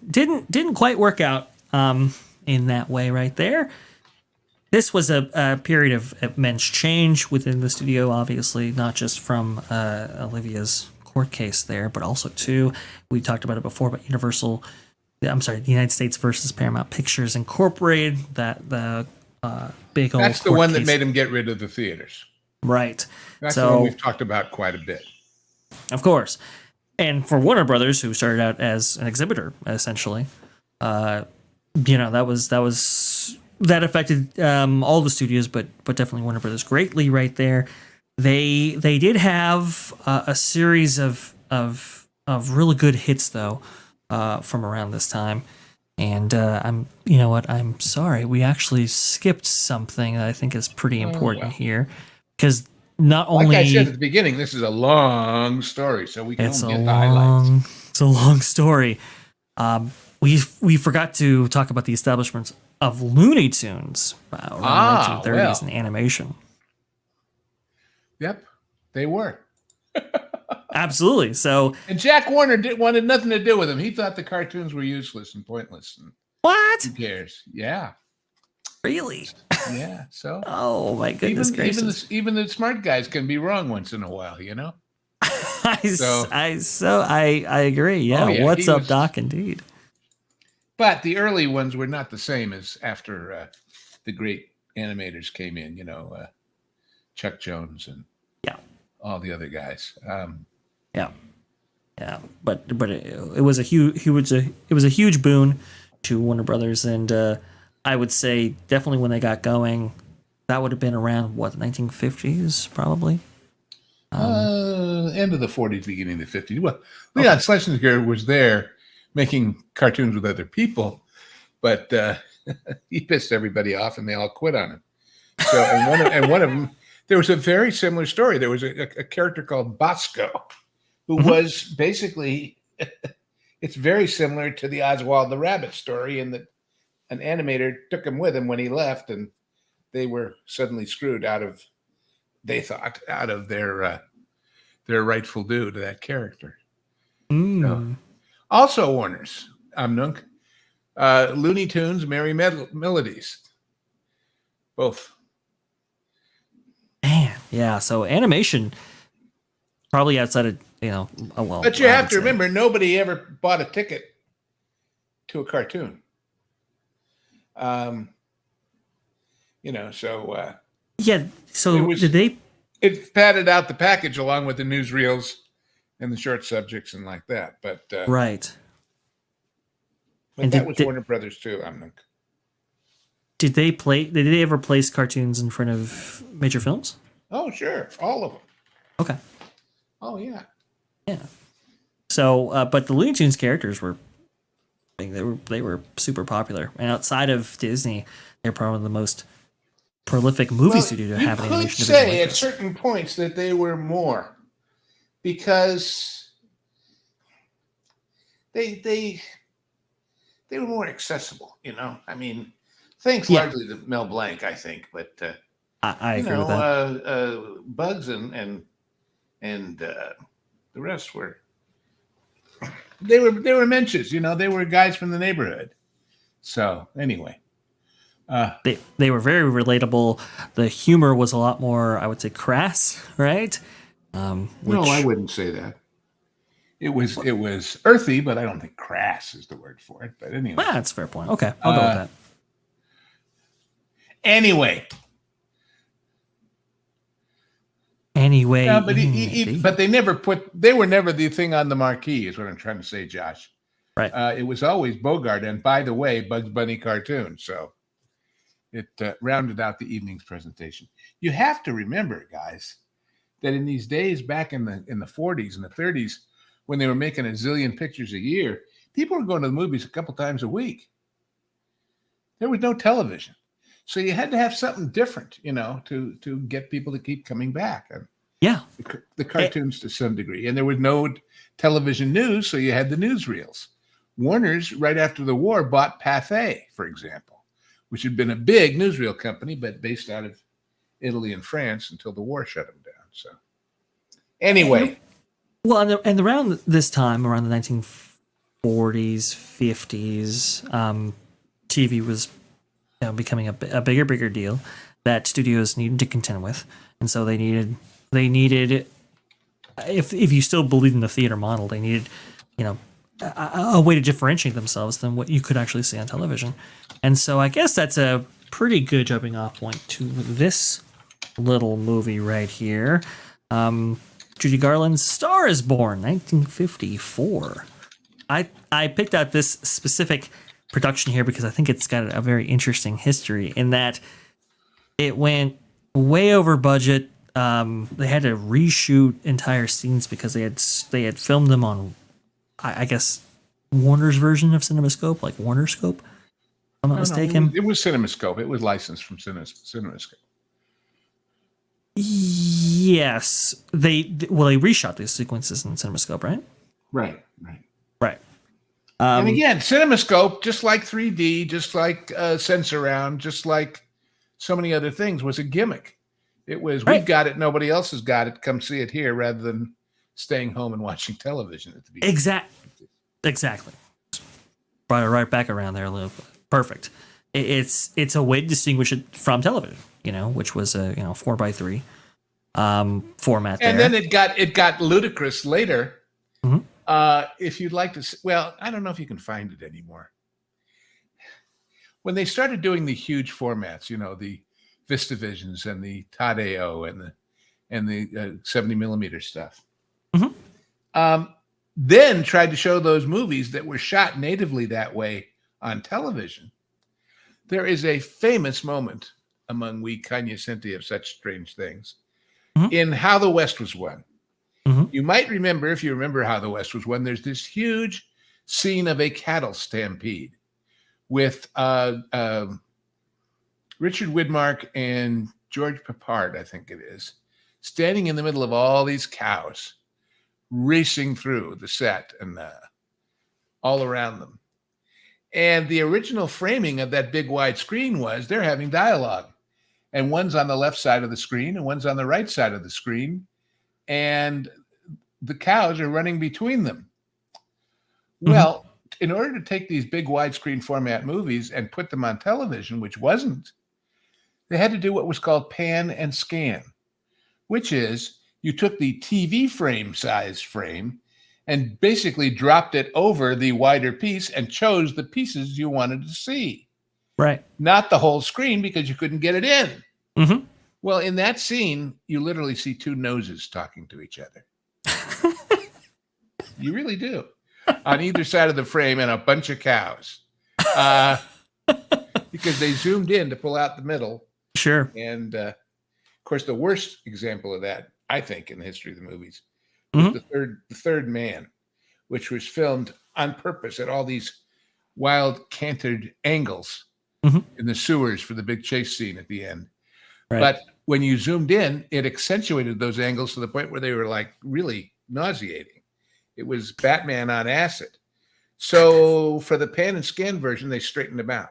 Didn't quite work out in that way right there. This was a period of immense change within the studio, obviously, not just from Olivia's court case there, but also too, we talked about it before, but the United States versus Paramount Pictures Incorporated, the big old That's the one that made him get rid of the theaters. Right. That's the one we've talked about quite a bit. Of course. And for Warner Brothers, who started out as an exhibitor, essentially, that affected all the studios, but definitely Warner Brothers greatly right there. They did have a series of really good hits though from around this time. And I'm sorry, we actually skipped something that I think is pretty important here, because not only, like I said at the beginning, this is a long story, so we can only get the highlights. It's a long story. We forgot to talk about the establishment of Looney Tunes around the 1930s in animation. Yep, they were. Absolutely. So, and Jack Warner wanted nothing to do with them. He thought the cartoons were useless and pointless. And what? who cares? Yeah. Really? Yeah. So Oh my goodness gracious! even the smart guys can be wrong once in a while, So I agree. oh Yeah. yeah, What's he up, was. Doc? Indeed. But the early ones were not the same as after the great animators came in. Chuck Jones and Yeah. all the other guys. Yeah. Yeah. But it was a huge boon to Warner Brothers, and I would say definitely when they got going, that would have been around what, the 1950s probably. End of the 40s, beginning of the 50s. Well, Leon Schlesinger was there making cartoons with other people, but he pissed everybody off, and they all quit on him. So, and one of them, there was a very similar story. There was a character called Bosco, who was basically, it's very similar to the Oswald the Rabbit story, in that an animator took him with him when he left, and they were suddenly screwed out of their rightful due to that character. So, also Warner's, Nunk, Looney Tunes, Merry Melodies, both. Man, yeah. So animation, probably outside of well. But you have to remember, nobody ever bought a ticket to a cartoon. So yeah. So did they? It padded out the package along with the newsreels and the short subjects and like that. But right. But and that was Warner Brothers too. Did they ever place cartoons in front of major films? Oh, sure. All of them. Okay. Oh, yeah. Yeah. So, but the Looney Tunes characters they were super popular. And outside of Disney, they're probably the most prolific movie studio to have an animation. You could say at certain points that they were more, because they were more accessible, I mean, thanks largely to Mel Blanc, I think, but I agree with that. Bugs and the rest were they were mentions, they were guys from the neighborhood. So anyway, they were very relatable. The humor was a lot more, I would say, crass, right? No, I wouldn't say that. It was earthy, but I don't think crass is the word for it. But anyway, that's a fair point. Okay, I'll go with that. Anyway, but they were never the thing on the marquee, is what I'm trying to say, Josh. Right. It was always Bogart, and by the way, Bugs Bunny cartoon. So it rounded out the evening's presentation. You have to remember, guys, that in these days back in the 40s and the 30s, when they were making a zillion pictures a year, people were going to the movies a couple times a week. There was no television. So you had to have something different, to get people to keep coming back. And yeah. The cartoons to some degree. And there was no television news, so you had the newsreels. Warner's, right after the war, bought Pathé, for example, which had been a big newsreel company, but based out of Italy and France until the war shut them down. So anyway. Well, and around this time, around the 1940s, 50s, TV was becoming a bigger deal that studios needed to contend with, and so they needed if you still believe in the theater model, they needed a way to differentiate themselves than what you could actually see on television. And so I guess that's a pretty good jumping off point to this little movie right here. Judy Garland's Star is Born, 1954. I picked out this specific production here because I think it's got a very interesting history in that it went way over budget. They had to reshoot entire scenes because they had filmed them on, I guess, Warner's version of CinemaScope, like WarnerScope. If I'm not mistaken. It was CinemaScope. It was licensed from CinemaScope. Yes, they reshot these sequences in CinemaScope, right? Right. And again, CinemaScope, just like 3D, just like Sensurround, just like so many other things, was a gimmick. It was, we've got it, nobody else has got it. Come see it here, rather than staying home and watching television at the beginning. Exactly. Brought it right back around there a little bit. Perfect. it's a way to distinguish it from television, which was a 4:3 format And there. then it got ludicrous later. Mhm. If you'd like to, well, I don't know if you can find it anymore. When they started doing the huge formats, the VistaVisions and the Tadeo and the 70 millimeter stuff, Mhm. then tried to show those movies that were shot natively that way on television. There is a famous moment among we cognoscenti of such strange things Mhm. in How the West Was Won. Mhm. You might remember, if you remember How the West Was Won, there's this huge scene of a cattle stampede with Richard Widmark and George Peppard, I think it is, standing in the middle of all these cows, racing through the set and all around them. And the original framing of that big wide screen was they're having dialogue. And one's on the left side of the screen and one's on the right side of the screen. And the cows are running between them. Well, in order to take these big widescreen format movies and put them on television, which wasn't, they had to do what was called pan and scan, which is you took the TV frame size frame and basically dropped it over the wider piece and chose the pieces you wanted to see. Right. Not the whole screen because you couldn't get it in. Mm-hmm. Well, in that scene, you literally see two noses talking to each other. You really do. On either side of the frame and a bunch of cows. Because they zoomed in to pull out the middle. Sure. And of course, the worst example of that, I think, in the history of the movies was the third man, which was filmed on purpose at all these wild cantered angles in the sewers for the big chase scene at the end. Right. But when you zoomed in, it accentuated those angles to the point where they were like really nauseating. It was Batman on acid. So for the pan and scan version, they straightened them out.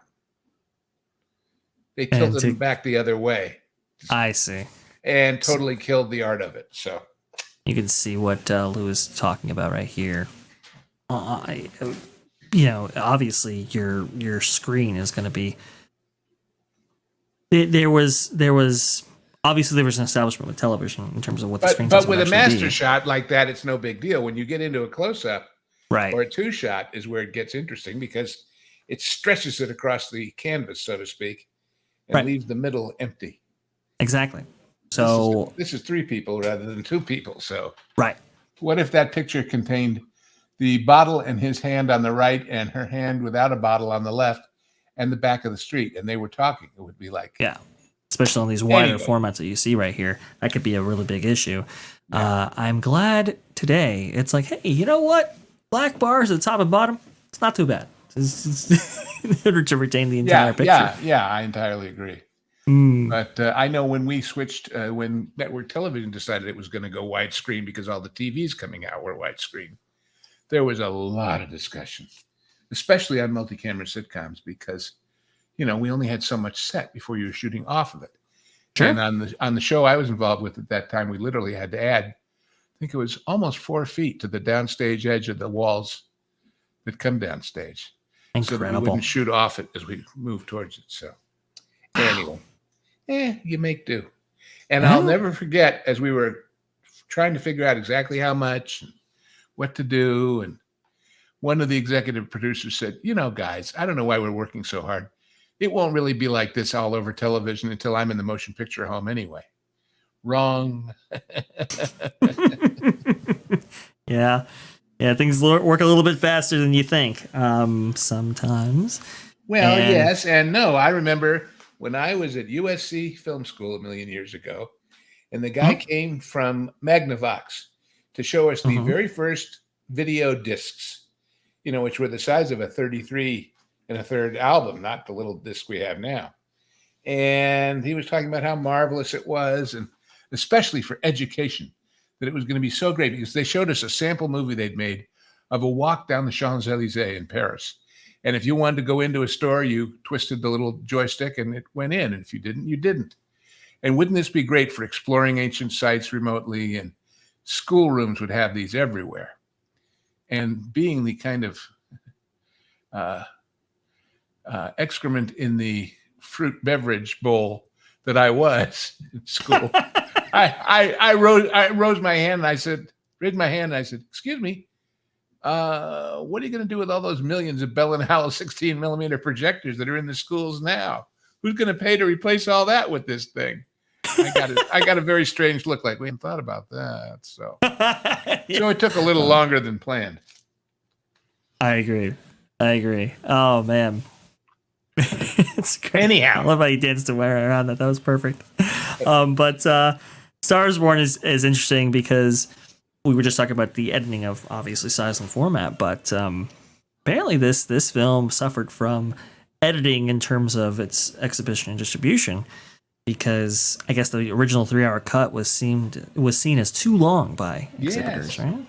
They tilted them back the other way. I see. And totally killed the art of it. So you can see what Lou is talking about right here. Obviously your screen is going to be. There was obviously there was an establishment with television in terms of what the screen. But with a master shot like that, it's no big deal. When you get into a close up, right, or a two shot, is where it gets interesting because it stretches it across the canvas, so to speak, and leaves the middle empty. Exactly. So this is three people rather than two people. So right. What if that picture contained the bottle and his hand on the right and her hand without a bottle on the left and the back of the street, and they were talking? It would be like, yeah, especially on these wider formats that you see right here, that could be a really big issue. Yeah. I'm glad today it's like, hey, you know what? Black bars at the top and bottom, it's not too bad. It's in order to retain the entire picture. Yeah, I entirely agree. But I know when we switched, when network television decided it was going to go widescreen because all the TVs coming out were widescreen, there was a lot of discussion, especially on multi-camera sitcoms, because we only had so much set before you were shooting off of it. Sure. And on the show I was involved with at that time, we literally had to add, I think it was almost 4 feet to the downstage edge of the walls that come downstage. Incredible. So that we wouldn't shoot off it as we move towards it. So anyway, you make do. And I'll never forget, as we were trying to figure out exactly how much and what to do, and one of the executive producers said, guys, I don't know why we're working so hard. It won't really be like this all over television until I'm in the motion picture home anyway. Wrong. Yeah, things work a little bit faster than you think sometimes. Well, yes and no. I remember when I was at USC Film School a million years ago, and the guy came from Magnavox to show us the very first video discs, which were the size of a 33 1/3 album, not the little disc we have now. And he was talking about how marvelous it was, and especially for education, that it was going to be so great because they showed us a sample movie they'd made of a walk down the Champs-Élysées in Paris. And if you wanted to go into a store, you twisted the little joystick and it went in. And if you didn't, you didn't. And wouldn't this be great for exploring ancient sites remotely? And schoolrooms would have these everywhere. And being the kind of excrement in the fruit beverage bowl that I was in school. I rose my hand and I said, "Excuse me, what are you going to do with all those millions of Bell and Howell 16 millimeter projectors that are in the schools now? Who's going to pay to replace all that with this thing?" I got a very strange look, like we hadn't thought about that. So it took a little longer than planned. I agree. Oh man. It's great. Anyhow, I love how you danced around that. That was perfect. But Star is Born is interesting because we were just talking about the editing of obviously size and format, but apparently this film suffered from editing in terms of its exhibition and distribution, because I guess the original 3-hour cut was seen as too long by exhibitors, right?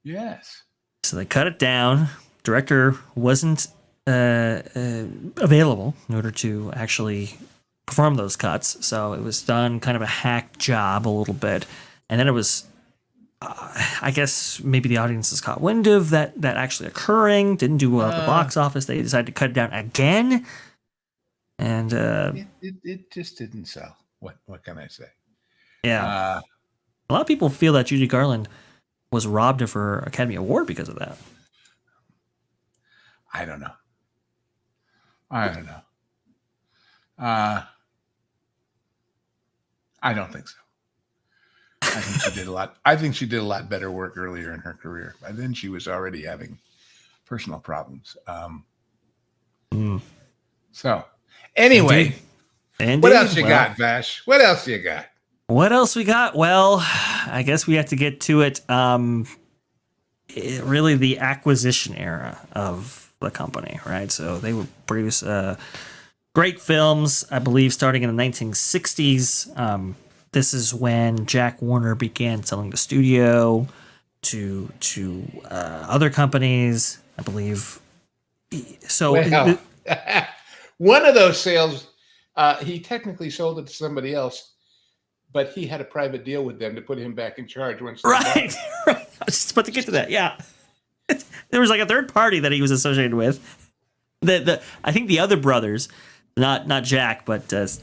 Yes. So they cut it down. Director wasn't available in order to actually perform those cuts, so it was done kind of a hack job a little bit, and then it was I guess maybe the audiences caught wind of that actually occurring, didn't do well at the box office. They decided to cut it down again, and it just didn't sell. What can I say? Yeah, a lot of people feel that Judy Garland was robbed of her Academy Award because of that. I don't know. I don't think so. I think she did a lot. I think she did a lot better work earlier in her career. By then, she was already having personal problems. So, anyway, Indeed. What else you got, Vash? What else you got? What else we got? Well, I guess we have to get to it. Really, the acquisition era of the company, right? So they would produce great films, I believe, starting in the 1960s. This is when Jack Warner began selling the studio to other companies, I believe. So one of those sales, he technically sold it to somebody else, but he had a private deal with them to put him back in charge. Right. I was just about to get to that. Yeah, there was like a third party that he was associated with. I think the other brothers, not Jack, but was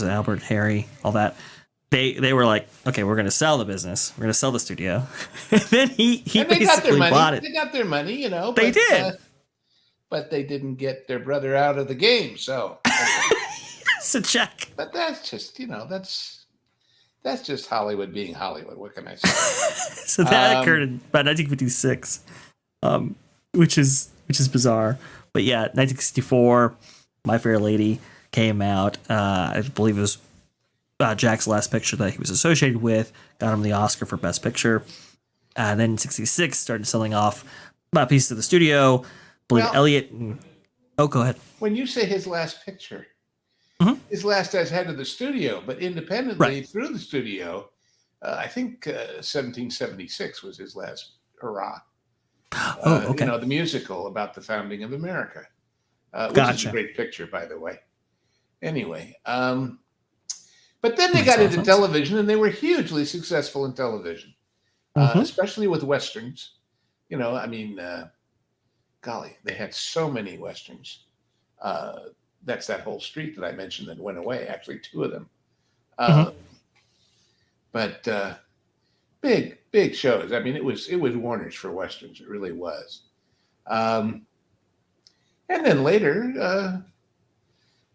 it Albert, Harry, all that. They were like, okay, we're going to sell the business. We're going to sell the studio. And then he basically bought it. They got their money, you know. They did. But they didn't get their brother out of the game. So it's a check. But that's just, that's just Hollywood being Hollywood. What can I say? So that occurred in about 1956, which is bizarre. But yeah, 1964, My Fair Lady came out. I believe it was Jack's last picture that he was associated with. Got him the Oscar for Best Picture. Then in 66, started selling off a piece to the studio. I believe Elliot. Go ahead. When you say his last picture, his last as head of the studio, but independently through the studio, I think 1776 was his last hurrah. Okay. The musical about the founding of America, which is a great picture, by the way. Anyway, but then they got into television, and they were hugely successful in television, especially with Westerns. Golly, they had so many Westerns. That's that whole street that I mentioned that went away. Actually, 2 of them. But big shows. I mean, it was Warner's for Westerns. It really was. And then later,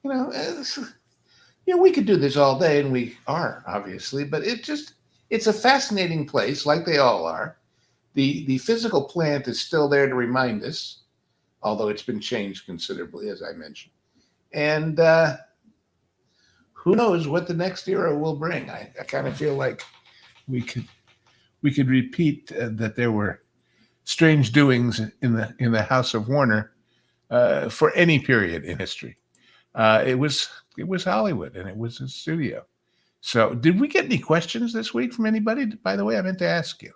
we could do this all day, and we are, obviously. But it's a fascinating place, like they all are. The physical plant is still there to remind us, although it's been changed considerably, as I mentioned. And who knows what the next era will bring? I kind of feel like we could repeat that there were strange doings in the House of Warner for any period in history. It was Hollywood, and it was a studio. So, did we get any questions this week from anybody? By the way, I meant to ask you.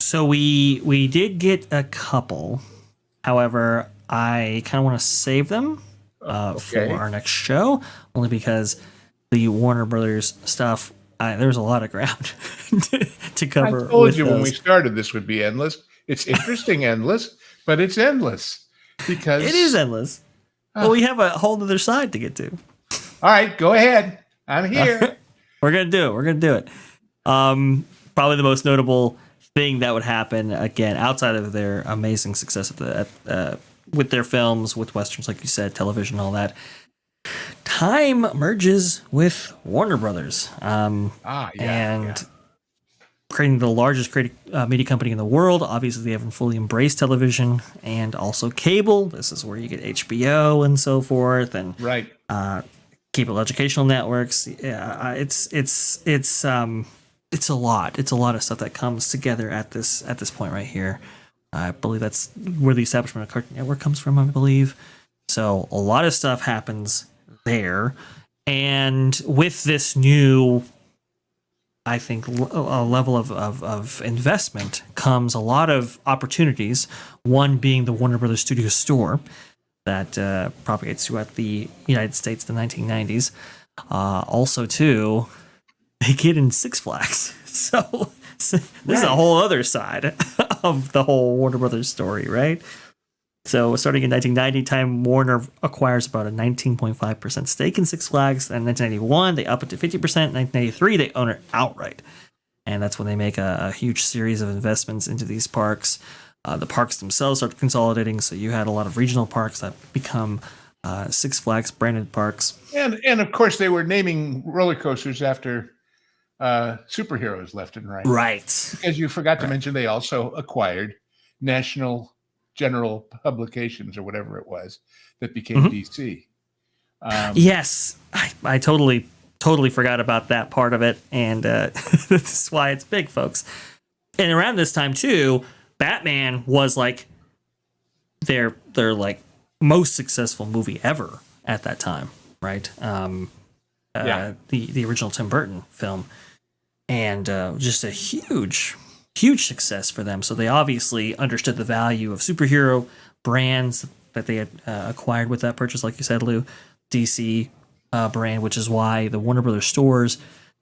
So we did get a couple. However, I kind of want to save them for our next show, only because the Warner Brothers stuff, there's a lot of ground to cover. I told you when we started this would be endless. It's interesting endless, but it's endless. because It is endless. But we have a whole other side to get to. All right, go ahead. I'm here. We're gonna do it. We're gonna do it. Probably the most notable thing that would happen again outside of their amazing success with their films, with westerns, like you said, television, all that. Time merges with Warner Brothers, creating the largest media company in the world. Obviously, they haven't fully embraced television and also cable. This is where you get HBO and so forth, and right. Cable educational networks. Yeah, it's a lot. It's a lot of stuff that comes together at this point right here. I believe that's where the establishment of Cartoon Network comes from, I believe. So a lot of stuff happens there. And with this new, I think, a level of investment comes a lot of opportunities, one being the Warner Brothers Studio Store that propagates throughout the United States in the 1990s. Also, too, they get in Six Flags. So this is a whole other side of the whole Warner Brothers story, right? So starting in 1990, Time Warner acquires about a 19.5% stake in Six Flags. And in 1991, they up it to 50%. In 1993, they own it outright. And that's when they make a huge series of investments into these parks. The parks themselves start consolidating. So you had a lot of regional parks that become Six Flags branded parks. And of course, they were naming roller coasters after superheroes left and right. Right. Because you forgot to mention they also acquired National General Publications or whatever it was that became DC. Yes, I totally forgot about that part of it, and this is why it's big, folks. And around this time too, Batman was like their like most successful movie ever at that time, right? The original Tim Burton film, and just a huge success for them. So they obviously understood the value of superhero brands that they had acquired with that purchase, like you said, Lou. DC brand, which is why the Warner Brothers stores,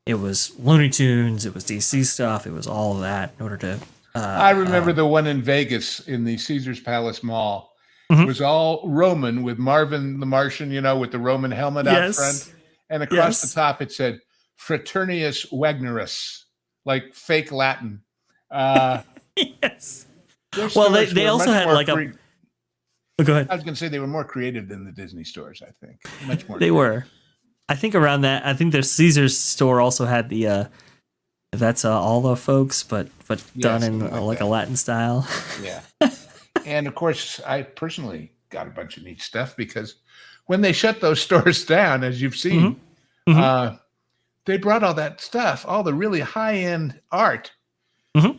it was Looney Tunes, it was DC stuff, it was all of that in order to... I remember the one in Vegas in the Caesars Palace Mall. It was all Roman with Marvin the Martian, with the Roman helmet out front. And across the top it said Fraternius Wagnerus, like fake Latin. Yes. Well, they also had like a... Oh, go ahead. I was going to say they were more creative than the Disney stores, I think. Much more. They were. I think around that, I think the Caesars store also had the... that's all the folks, but done in like a Latin style. Yeah. And of course, I personally got a bunch of neat stuff because when they shut those stores down, as you've seen, they brought all that stuff, all the really high-end art,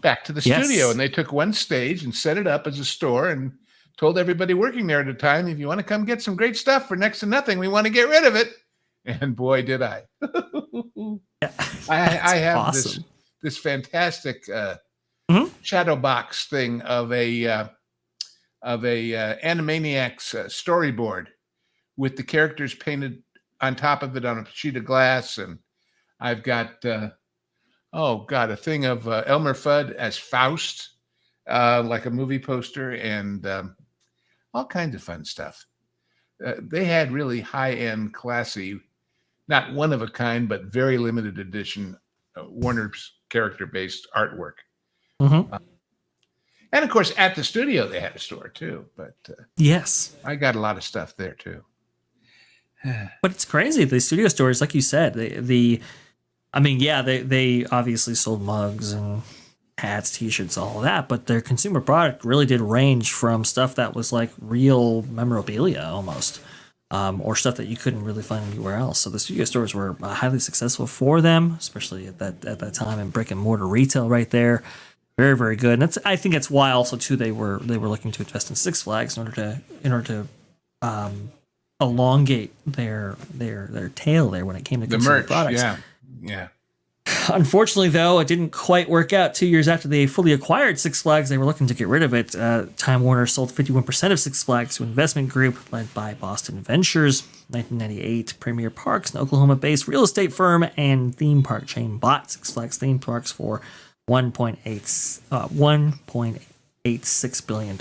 back to the studio. And they took one stage and set it up as a store and told everybody working there at the time, if you want to come get some great stuff for next to nothing, we want to get rid of it. And boy, did I. I have awesome. this fantastic shadow box thing of a Animaniacs storyboard with the characters painted on top of it on a sheet of glass. And I've got, a thing of Elmer Fudd as Faust, like a movie poster, and all kinds of fun stuff. They had really high-end, classy, not one of a kind, but very limited edition Warner's character-based artwork. And of course, at the studio, they had a store too. But yes, I got a lot of stuff there too. But it's crazy. The studio stores, like you said, they obviously sold mugs and hats, T-shirts, all of that. But their consumer product really did range from stuff that was like real memorabilia almost, or stuff that you couldn't really find anywhere else. So the studio stores were highly successful for them, especially at that time in brick and mortar retail right there. Very, very good. And I think that's why also too they were looking to invest in Six Flags in order to elongate their tail there when it came to the consumer merch. products. Yeah. Unfortunately, though, it didn't quite work out. 2 years after they fully acquired Six Flags, they were looking to get rid of it. Time Warner sold 51% of Six Flags to an investment group led by Boston Ventures. 1998, Premier Parks, an Oklahoma-based real estate firm and theme park chain, bought Six Flags theme parks for $1.86 billion.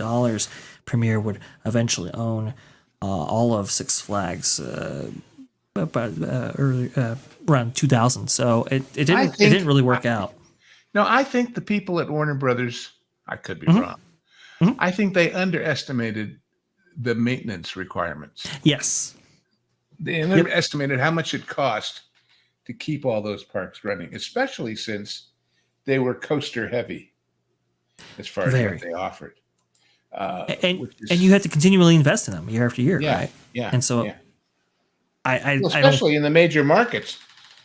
Premiere would eventually own all of Six Flags around 2000. So it didn't really work out. No, I think the people at Warner Brothers, I could be Mm-hmm. wrong. Mm-hmm. I think they underestimated the maintenance requirements. Yes. They underestimated how much it cost to keep all those parks running, especially since they were coaster heavy as far as what they offered. And you had to continually invest in them year after year, right? Yeah. And so especially in the major markets,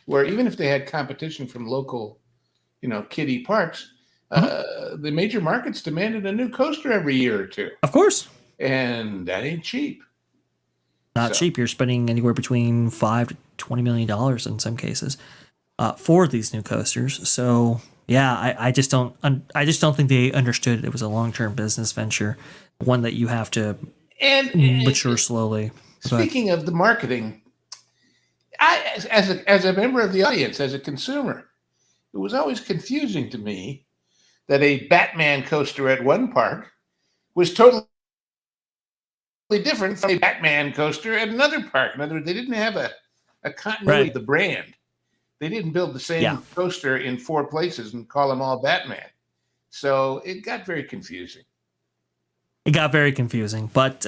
where even if they had competition from local, kiddie parks, the major markets demanded a new coaster every year or two. Of course. And that ain't cheap. Not cheap. You're spending anywhere between $5 to $20 million in some cases for these new coasters. So yeah, I just don't think they understood it was a long-term business venture, one that you have to mature slowly. Speaking of the marketing, as a member of the audience, as a consumer, it was always confusing to me that a Batman coaster at one park was totally different from a Batman coaster at another park. In other words, they didn't have a continuity of the brand. They didn't build the same coaster in 4 places and call them all Batman. So it got very confusing. But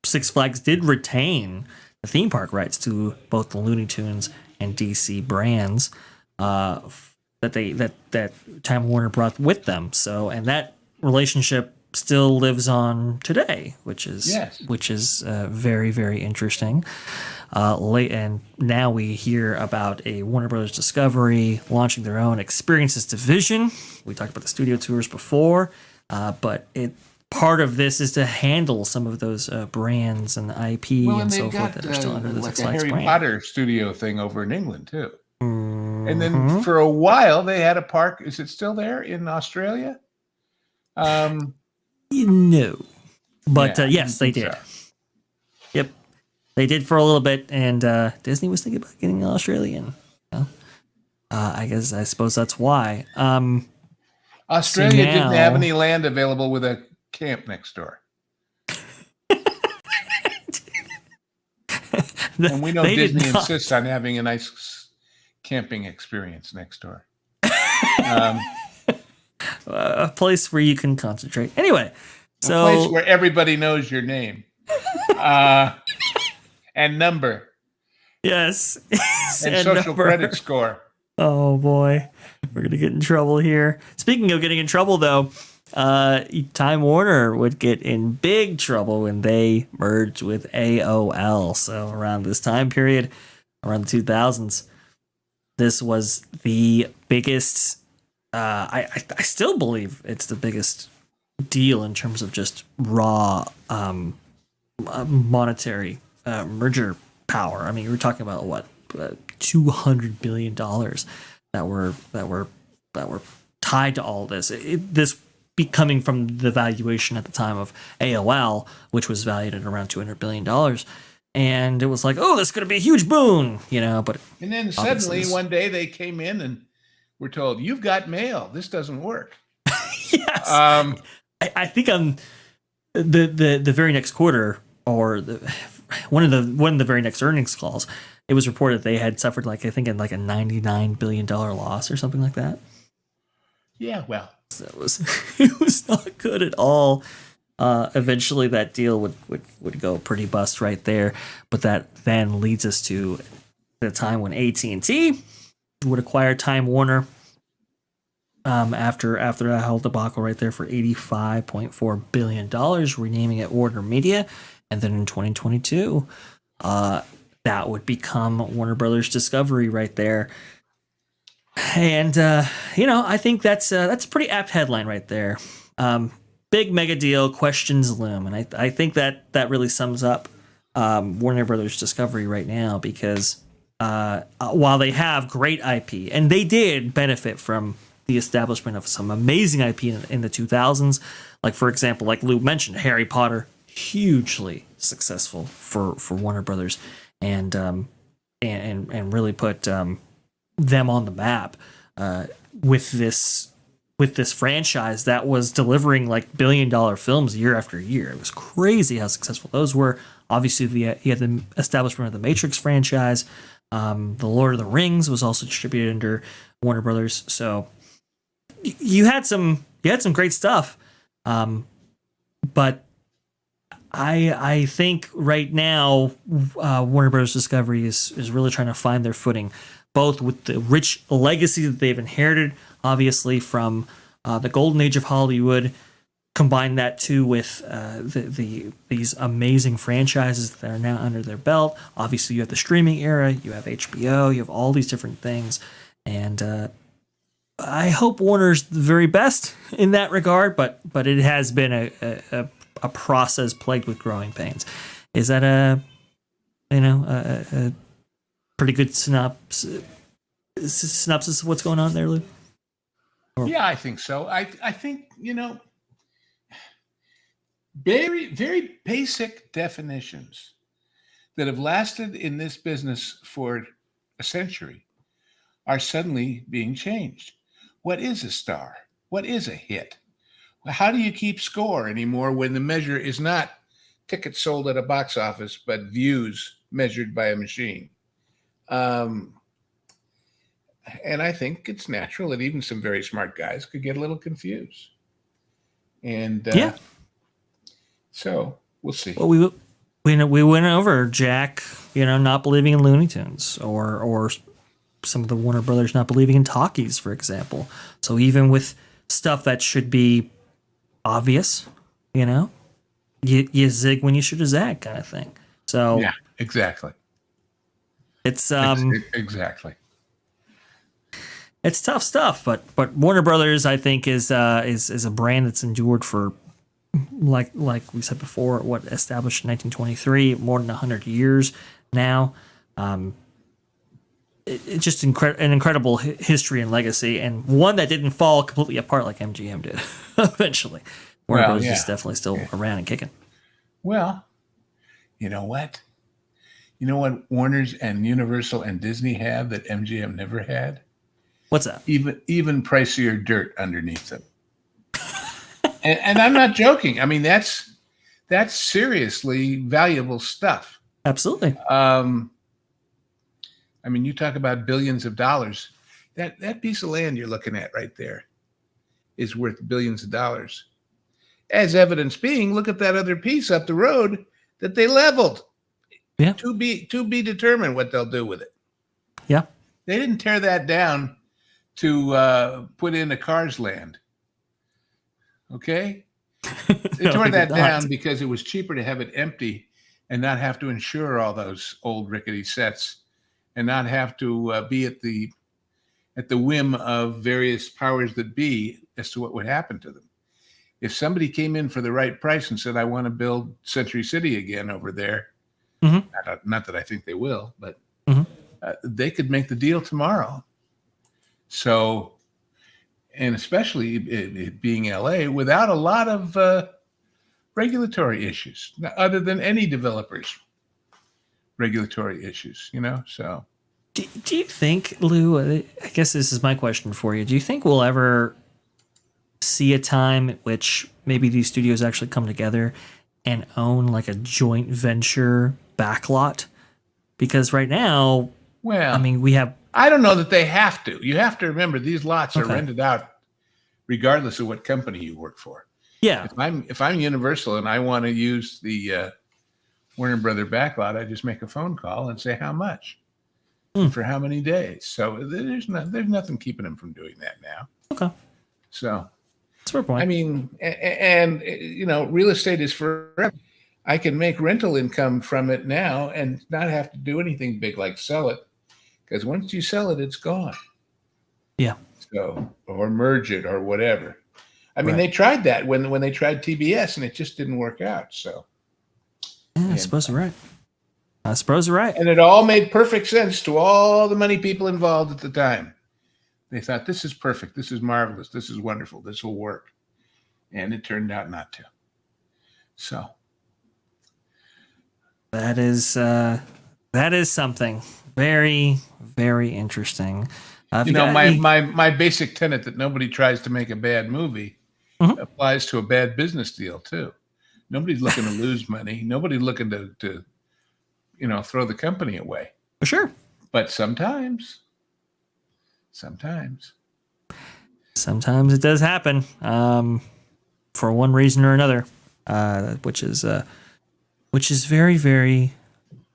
Six Flags did retain the theme park rights to both the Looney Tunes and DC brands that Time Warner brought with them. So, and that relationship still lives on today, which is very, very interesting. And now we hear about a Warner Brothers Discovery launching their own experiences division. We talked about the studio tours before, but part of this is to handle some of those brands and the IP and so forth that are still under the Six Flags brand. Harry Potter studio thing over in England too. Mm-hmm. And then for a while they had a park. Is it still there in Australia? No, but yes, they did. So. Yep, they did for a little bit, and Disney was thinking about getting an Australian. I suppose that's why. Australia didn't have any land available with a camp next door. And we know Disney insists on having a nice camping experience next door. A place where you can concentrate. Anyway, so a place where everybody knows your name and number. Yes. And social credit score. Oh, boy. We're going to get in trouble here. Speaking of getting in trouble, though, Time Warner would get in big trouble when they merged with AOL. So around this time period, around the 2000s, this was the biggest... I still believe it's the biggest deal in terms of just raw monetary merger power. I mean, we were talking about what $200 billion that were tied to all this. This coming from the valuation at the time of AOL, which was valued at around $200 billion. And it was like, oh, this is going to be a huge boon, But and then suddenly one day they came in and we're told, you've got mail. This doesn't work. Yes. I think the very next quarter, or one of the very next earnings calls, it was reported they had suffered a $99 billion loss or something like that. Yeah, well, it was not good at all. Eventually, that deal would go pretty bust right there. But that then leads us to the time when AT&T would acquire Time Warner after that whole debacle right there for $85.4 billion, renaming it Warner Media. And then in 2022, that would become Warner Brothers Discovery right there. And, I think that's a pretty apt headline right there. Big mega deal, questions loom. And I think that really sums up Warner Brothers Discovery right now, because while they have great IP, and they did benefit from the establishment of some amazing IP in the 2000s, like, for example, like Lou mentioned, Harry Potter, hugely successful for Warner Brothers, and really put them on the map with this with this franchise that was delivering like billion-dollar films year after year. It was crazy how successful those were. Obviously, you had the establishment of the Matrix franchise. The Lord of the Rings was also distributed under Warner Brothers. So you had some great stuff. But I think right now Warner Brothers Discovery is really trying to find their footing, both with the rich legacy that they've inherited, obviously from the golden age of Hollywood. Combine that too with these amazing franchises that are now under their belt. Obviously, you have the streaming era, you have HBO, you have all these different things, and I hope Warner's the very best in that regard. But it has been a process plagued with growing pains. Is that a pretty good synopsis of what's going on there, Lou? Yeah, I think so. I think, very, very basic definitions that have lasted in this business for a century are suddenly being changed. What is a star? What is a hit? How do you keep score anymore when the measure is not tickets sold at a box office, but views measured by a machine? And I think it's natural that even some very smart guys could get a little confused. And so we'll see. Well, we went over Jack, not believing in Looney Tunes, or some of the Warner Brothers not believing in talkies, for example. So even with stuff that should be obvious, you zig when you should have zag, kind of thing. So yeah, exactly. It's exactly. It's tough stuff, but Warner Brothers, I think, is a brand that's endured for, like we said before, what established in 1923, more than 100 years now. It's just an incredible history and legacy, and one that didn't fall completely apart like MGM did eventually. Warner Brothers is definitely still around and kicking. Well, you know what? You know what Warner's and Universal and Disney have that MGM never had? What's that? Even pricier dirt underneath them. and I'm not joking. I mean, that's seriously valuable stuff. Absolutely. I mean, you talk about billions of dollars. That piece of land you're looking at right there is worth billions of dollars. As evidence being, look at that other piece up the road that they leveled. Yeah. To be determined what they'll do with it. Yeah. They didn't tear that down to put in a Cars Land. Okay? They tore that down because it was cheaper to have it empty and not have to insure all those old rickety sets and not have to be at the whim of various powers that be as to what would happen to them. If somebody came in for the right price and said, I want to build Century City again over there, not that I think they will, but they could make the deal tomorrow. So, and especially it being LA, without a lot of regulatory issues, other than any developers' regulatory issues, so. Do you think, Lou, I guess this is my question for you. Do you think we'll ever see a time at which maybe these studios actually come together and own like a joint venture backlot? Because right now, well, I mean, we have. I don't know that they have to. You have to remember these lots are rented out regardless of what company you work for. Yeah. If I'm Universal and I want to use the Warner Brother backlot, I just make a phone call and say how much for how many days. So there's nothing keeping them from doing that now. Okay. So that's a fair point. I mean, and real estate is forever. I can make rental income from it now and not have to do anything big like sell it, because once you sell it, it's gone. Yeah. So, or merge it or whatever. I mean, they tried that when they tried TBS and it just didn't work out. So, I suppose you're right. And it all made perfect sense to all the money people involved at the time. They thought, this is perfect. This is marvelous. This is wonderful. This will work. And it turned out not to. So. That is something very, very interesting. If You you know, got my any, my basic tenet that nobody tries to make a bad movie Mhm. applies to a bad business deal too. Nobody's looking to lose money. Nobody's looking to throw the company away. for sure. But sometimes. Sometimes it does happen, for one reason or another, which is very, very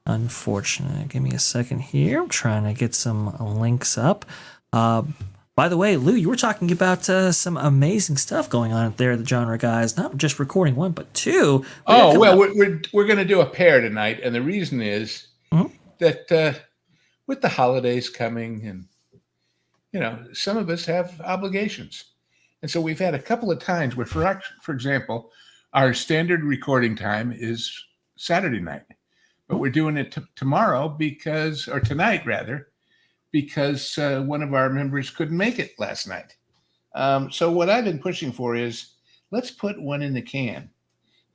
unfortunate. Give me a second here. I'm trying to get some links up. By the way, Lou, you were talking about some amazing stuff going on there at the Genre Guys. Not just recording one, but two. Oh well, we're going to do a pair tonight, and the reason is Mhm. that with the holidays coming, and some of us have obligations, and so we've had a couple of times where, for example, our standard recording time is Saturday night, but we're doing it tomorrow or tonight rather, because one of our members couldn't make it last night. So what I've been pushing for is let's put one in the can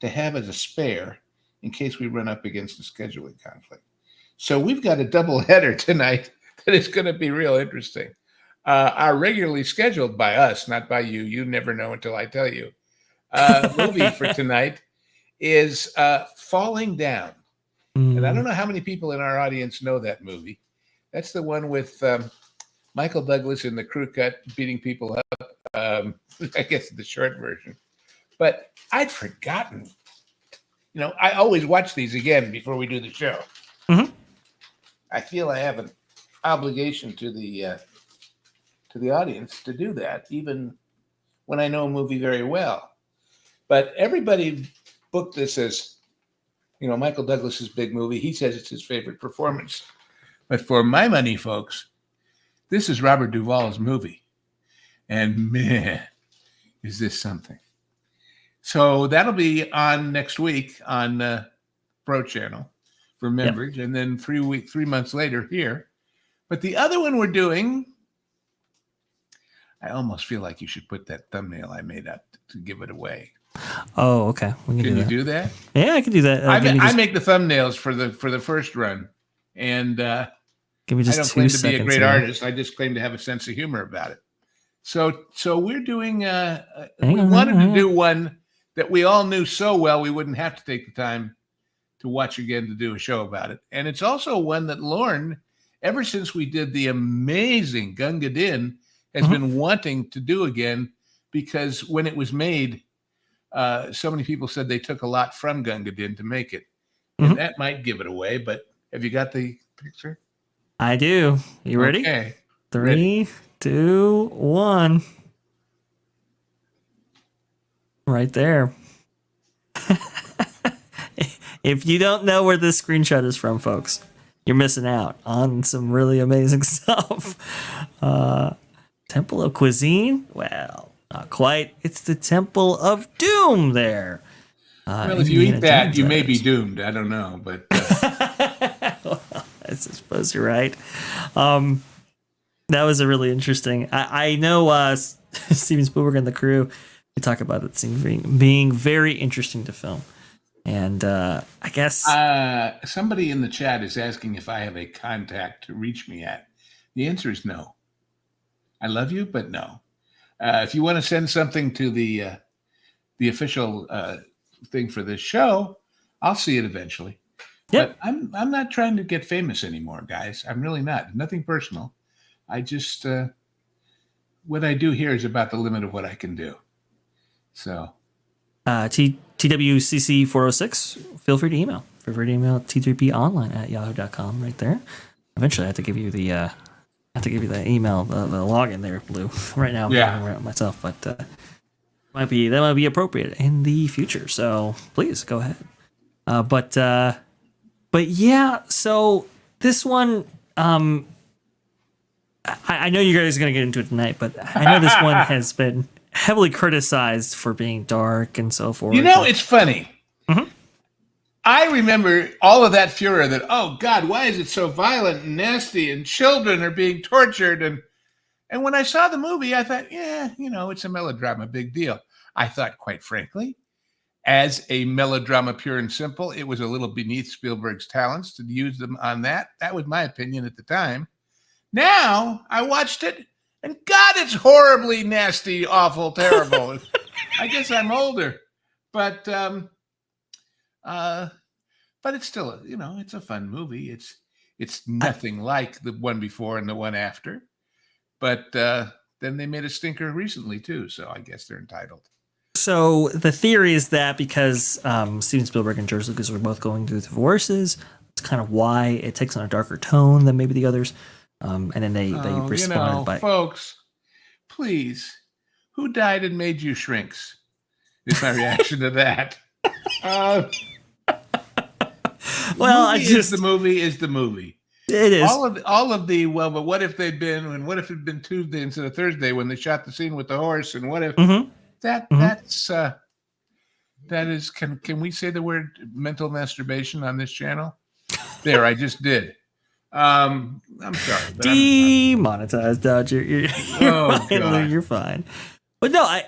to have as a spare in case we run up against a scheduling conflict. So we've got a double header tonight that is going to be real interesting. Our regularly scheduled by us, not by you. You never know until I tell you. Movie for tonight is Falling Down. And I don't know how many people in our audience know that movie. That's the one with Michael Douglas in the crew cut beating people up. I guess the short version. But I'd forgotten. I always watch these again before we do the show. Mhm. I feel I have an obligation to the audience to do that, even when I know a movie very well. But everybody booked this as, Michael Douglas's big movie. He says it's his favorite performance. But for my money, folks, this is Robert Duvall's movie. And man, is this something. So that'll be on next week on Pro Channel for members, and then 3 months later here. But the other one we're doing, I almost feel like you should put that thumbnail I made up to give it away. Oh, okay. Can you do that? Yeah, I can do that. I make the thumbnails for the first run, and give me just I don't 2 claim to seconds be a great here. artist. I just claim to have a sense of humor about it. So we're doing. Hang We on, wanted hang to on. do one that we all knew so well we wouldn't have to take the time to watch again to do a show about it. And it's also one that Lauren, ever since we did the amazing Gunga Din, has been wanting to do again, because when it was made, so many people said they took a lot from Gunga Din to make it. And that might give it away, but have you got the picture? I do. You ready? Okay. 3, 2, 1. Right there. If you don't know where this screenshot is from, folks, you're missing out on some really amazing stuff. Temple of Cuisine? Well, not quite. It's the Temple of Doom there. Well, if you Indiana eat that, Jones you may be writers. doomed. I don't know, but Well, I suppose you're right. That was a really interesting. I know Steven Spielberg and the crew, they talk about it being very interesting to film. And I guess somebody in the chat is asking if I have a contact to reach me at. The answer is no. I love you, but no. If you want to send something to the official thing for this show, I'll see it eventually. Yep. But I'm not trying to get famous anymore, guys. I'm really not. Nothing personal. I just what I do here is about the limit of what I can do. So TWCC406, feel free to email. Feel free to email t3ponline@yahoo.com right there. Eventually I have to give you the email, the login there, Lou. Right now I'm figuring it out myself, but that might be appropriate in the future. So please go ahead. But yeah, so this one, I know you guys are going to get into it tonight, but I know this one has been heavily criticized for being dark and so forth. It's funny. I remember all of that furor that, oh God, why is it so violent and nasty and children are being tortured? And when I saw the movie, I thought, it's a melodrama, big deal. I thought, quite frankly, as a melodrama pure and simple, it was a little beneath Spielberg's talents to use them on that. That was my opinion at the time. Now I watched it, and God, it's horribly nasty, awful, terrible. I guess I'm older, but it's still, it's a fun movie. It's nothing like the one before and the one after, but then they made a stinker recently too, so I guess they're entitled. So the theory is that because Steven Spielberg and George Lucas were both going through divorces, it's kind of why it takes on a darker tone than maybe the others. And then they responded by, folks, please, who died and made you shrinks? Is my reaction to that. Well, the movie is the movie. It is all of the but what if they'd been, and what if it'd been Tuesday instead of Thursday when they shot the scene with the horse, and what if that is can we say the word mental masturbation on this channel? There, I just did. I'm sorry. Demonetized, Dodger. You're fine. But no,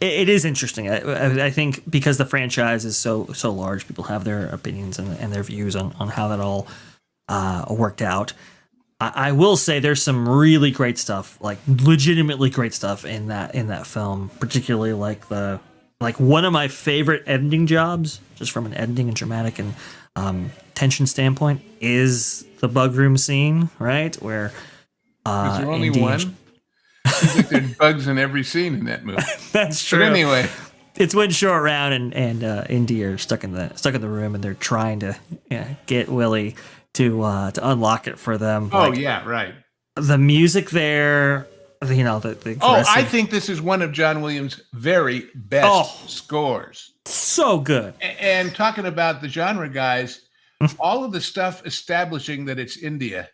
it is interesting. I think because the franchise is so large, people have their opinions and their views on how that all worked out. I will say there's some really great stuff, like legitimately great stuff in that film, particularly like one of my favorite editing jobs, just from an editing and dramatic and tension standpoint, is the bug room scene, right? Where is there only one? Seems like there's bugs in every scene in that movie. That's true. But anyway, it's when Short Round and Indy are stuck in the room, and they're trying to get Willie to unlock it for them. Oh, yeah, right. The music there, the I think this is one of John Williams' very best scores. So good. And talking about the genre guys, all of the stuff establishing that it's India,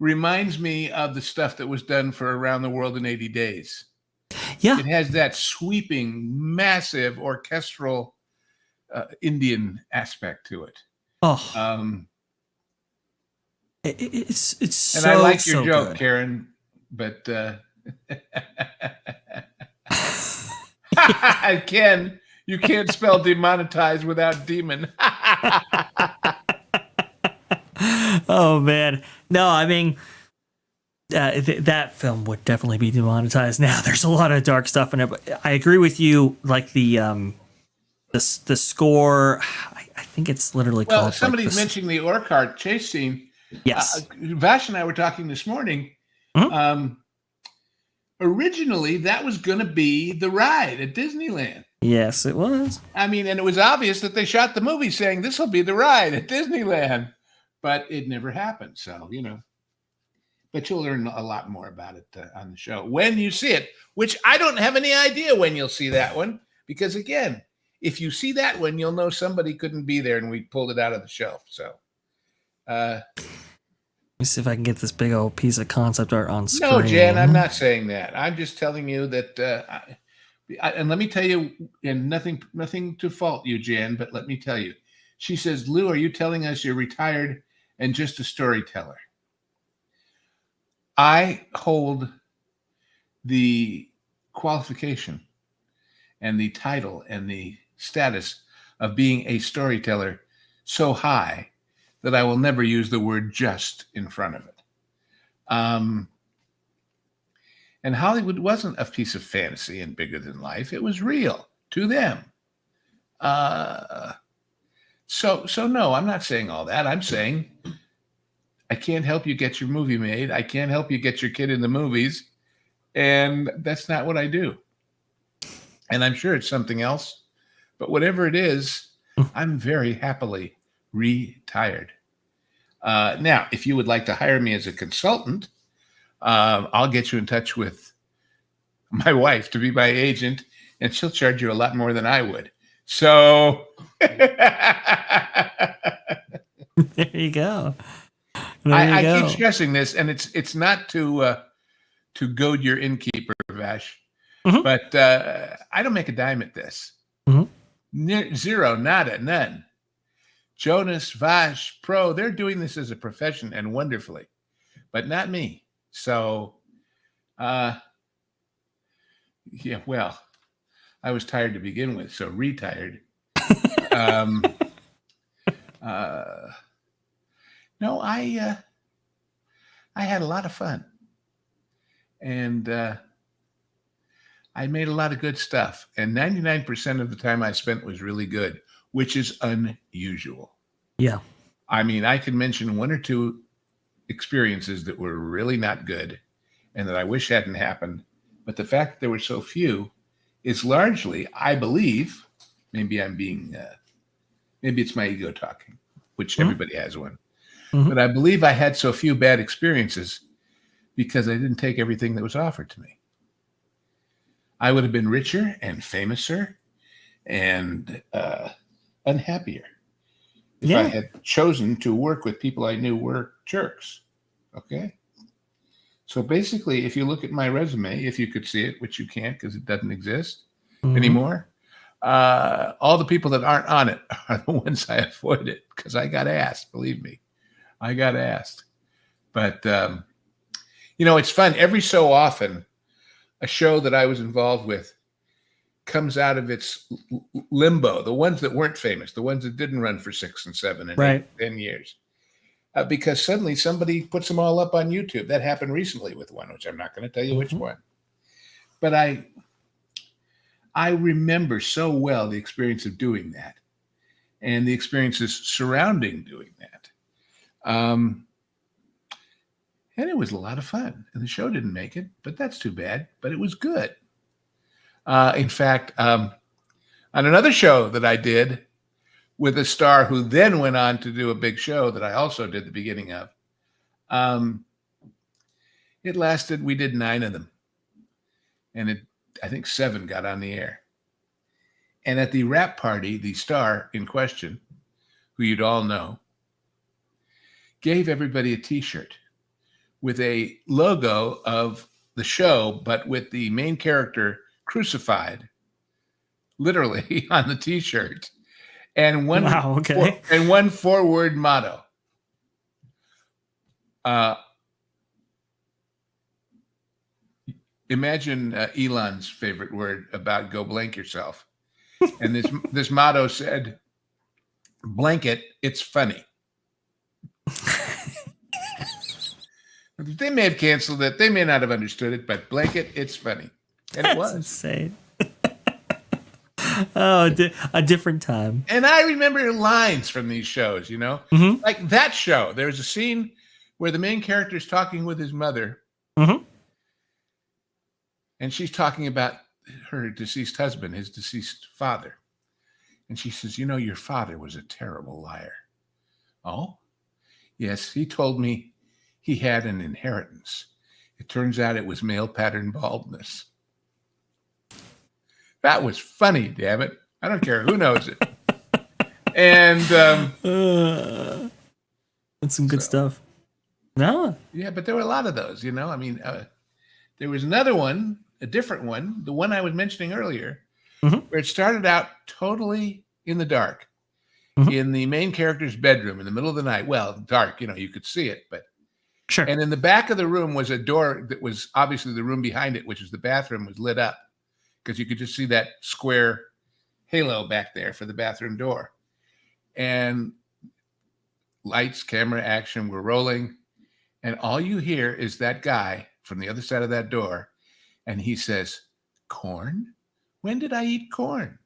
reminds me of the stuff that was done for Around the World in 80 Days. Yeah, it has that sweeping, massive orchestral Indian aspect to it. It's and so, I like your joke, good. Karen, but Ken, you can't spell demonetized without demon. Oh man, no, I mean that film would definitely be demonetized now. There's a lot of dark stuff in it, but I agree with you. Like the score, I think it's literally called. Well, somebody's mentioning the Orchard chase scene. Yes, Vash and I were talking this morning. Originally, that was going to be the ride at Disneyland. Yes, it was. I mean, and it was obvious that they shot the movie saying this will be the ride at Disneyland, but it never happened. So, but you'll learn a lot more about it on the show when you see it, which I don't have any idea when you'll see that one, because again, if you see that one, you'll know somebody couldn't be there and we pulled it out of the shelf. So, let me see if I can get this big old piece of concept art on screen. No, Jan, I'm not saying that. I'm just telling you that, and let me tell you, and nothing to fault you, Jan, but let me tell you. She says, Lou, are you telling us you're retired and just a storyteller? I hold the qualification and the title and the status of being a storyteller so high that I will never use the word just in front of it. And Hollywood wasn't a piece of fantasy and bigger than life. It was real to them. So no, I'm not saying all that. I'm saying I can't help you get your movie made. I can't help you get your kid in the movies. And that's not what I do. And I'm sure it's something else. But whatever it is, I'm very happily retired. Now, if you would like to hire me as a consultant, I'll get you in touch with my wife to be my agent, and she'll charge you a lot more than I would. So there you go. I keep stressing this, and it's not to goad your innkeeper, Vash, but I don't make a dime at this. Zero, nada, none. Jonas, Vash, Pro, they're doing this as a profession and wonderfully, but not me. So, yeah, well, I was tired to begin with, so retired. No, I had a lot of fun. And I made a lot of good stuff. And 99% of the time I spent was really good, which is unusual. Yeah. I mean, I can mention one or two experiences that were really not good and that I wish hadn't happened. But the fact that there were so few is largely, I believe, maybe I'm being, maybe it's my ego talking, which everybody has one. But I believe I had so few bad experiences because I didn't take everything that was offered to me. I would have been richer and famouser and unhappier if I had chosen to work with people I knew were jerks. Okay? So basically, if you look at my resume, if you could see it, which you can't because it doesn't exist anymore, all the people that aren't on it are the ones I avoided because I got asked, believe me. I got asked. But, it's fun. Every so often, a show that I was involved with comes out of its limbo, the ones that weren't famous, the ones that didn't run for 6 and 7 and 8, 10 years. Because suddenly somebody puts them all up on YouTube. That happened recently with one, which I'm not going to tell you which one. But I remember so well the experience of doing that and the experiences surrounding doing that. And it was a lot of fun. And the show didn't make it, but that's too bad. But it was good. In fact, on another show that I did with a star who then went on to do a big show that I also did the beginning of, it lasted, we did 9 of them. And I think 7 got on the air. And at the wrap party, the star in question, who you'd all know, gave everybody a T-shirt with a logo of the show, but with the main character crucified, literally, on the T-shirt, and one one 4-word motto. Imagine Elon's favorite word about "go blank yourself," and this motto said, "Blanket, it's funny." They may have canceled it. They may not have understood it, but blanket, it's funny. And it was. Insane. Oh, a different time. And I remember lines from these shows, like that show. There's a scene where the main character is talking with his mother. And she's talking about her deceased husband, his deceased father. And she says, your father was a terrible liar. Oh? Yes, he told me he had an inheritance. It turns out it was male pattern baldness. That was funny, damn it. I don't care who knows it. And that's some good stuff. No. Yeah, but there were a lot of those, I mean, there was another one, a different one, the one I was mentioning earlier, where it started out totally in the dark, in the main character's bedroom in the middle of the night. Well, dark, you could see it, but sure. And in the back of the room was a door that was obviously the room behind it, which is the bathroom, was lit up because you could just see that square halo back there for the bathroom door. And lights, camera, action were rolling. And all you hear is that guy from the other side of that door. And he says, "Corn? When did I eat corn?"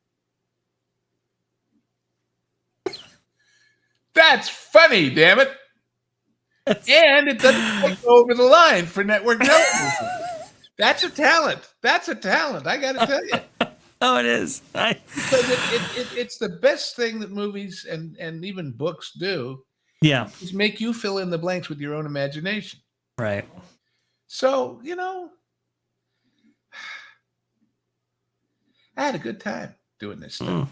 That's funny, damn it. And it doesn't go over the line for network television. That's a talent. That's a talent. I got to tell you. Oh, it is. Because it's the best thing that movies and even books do. Yeah. Is make you fill in the blanks with your own imagination. Right. So, I had a good time doing this stuff.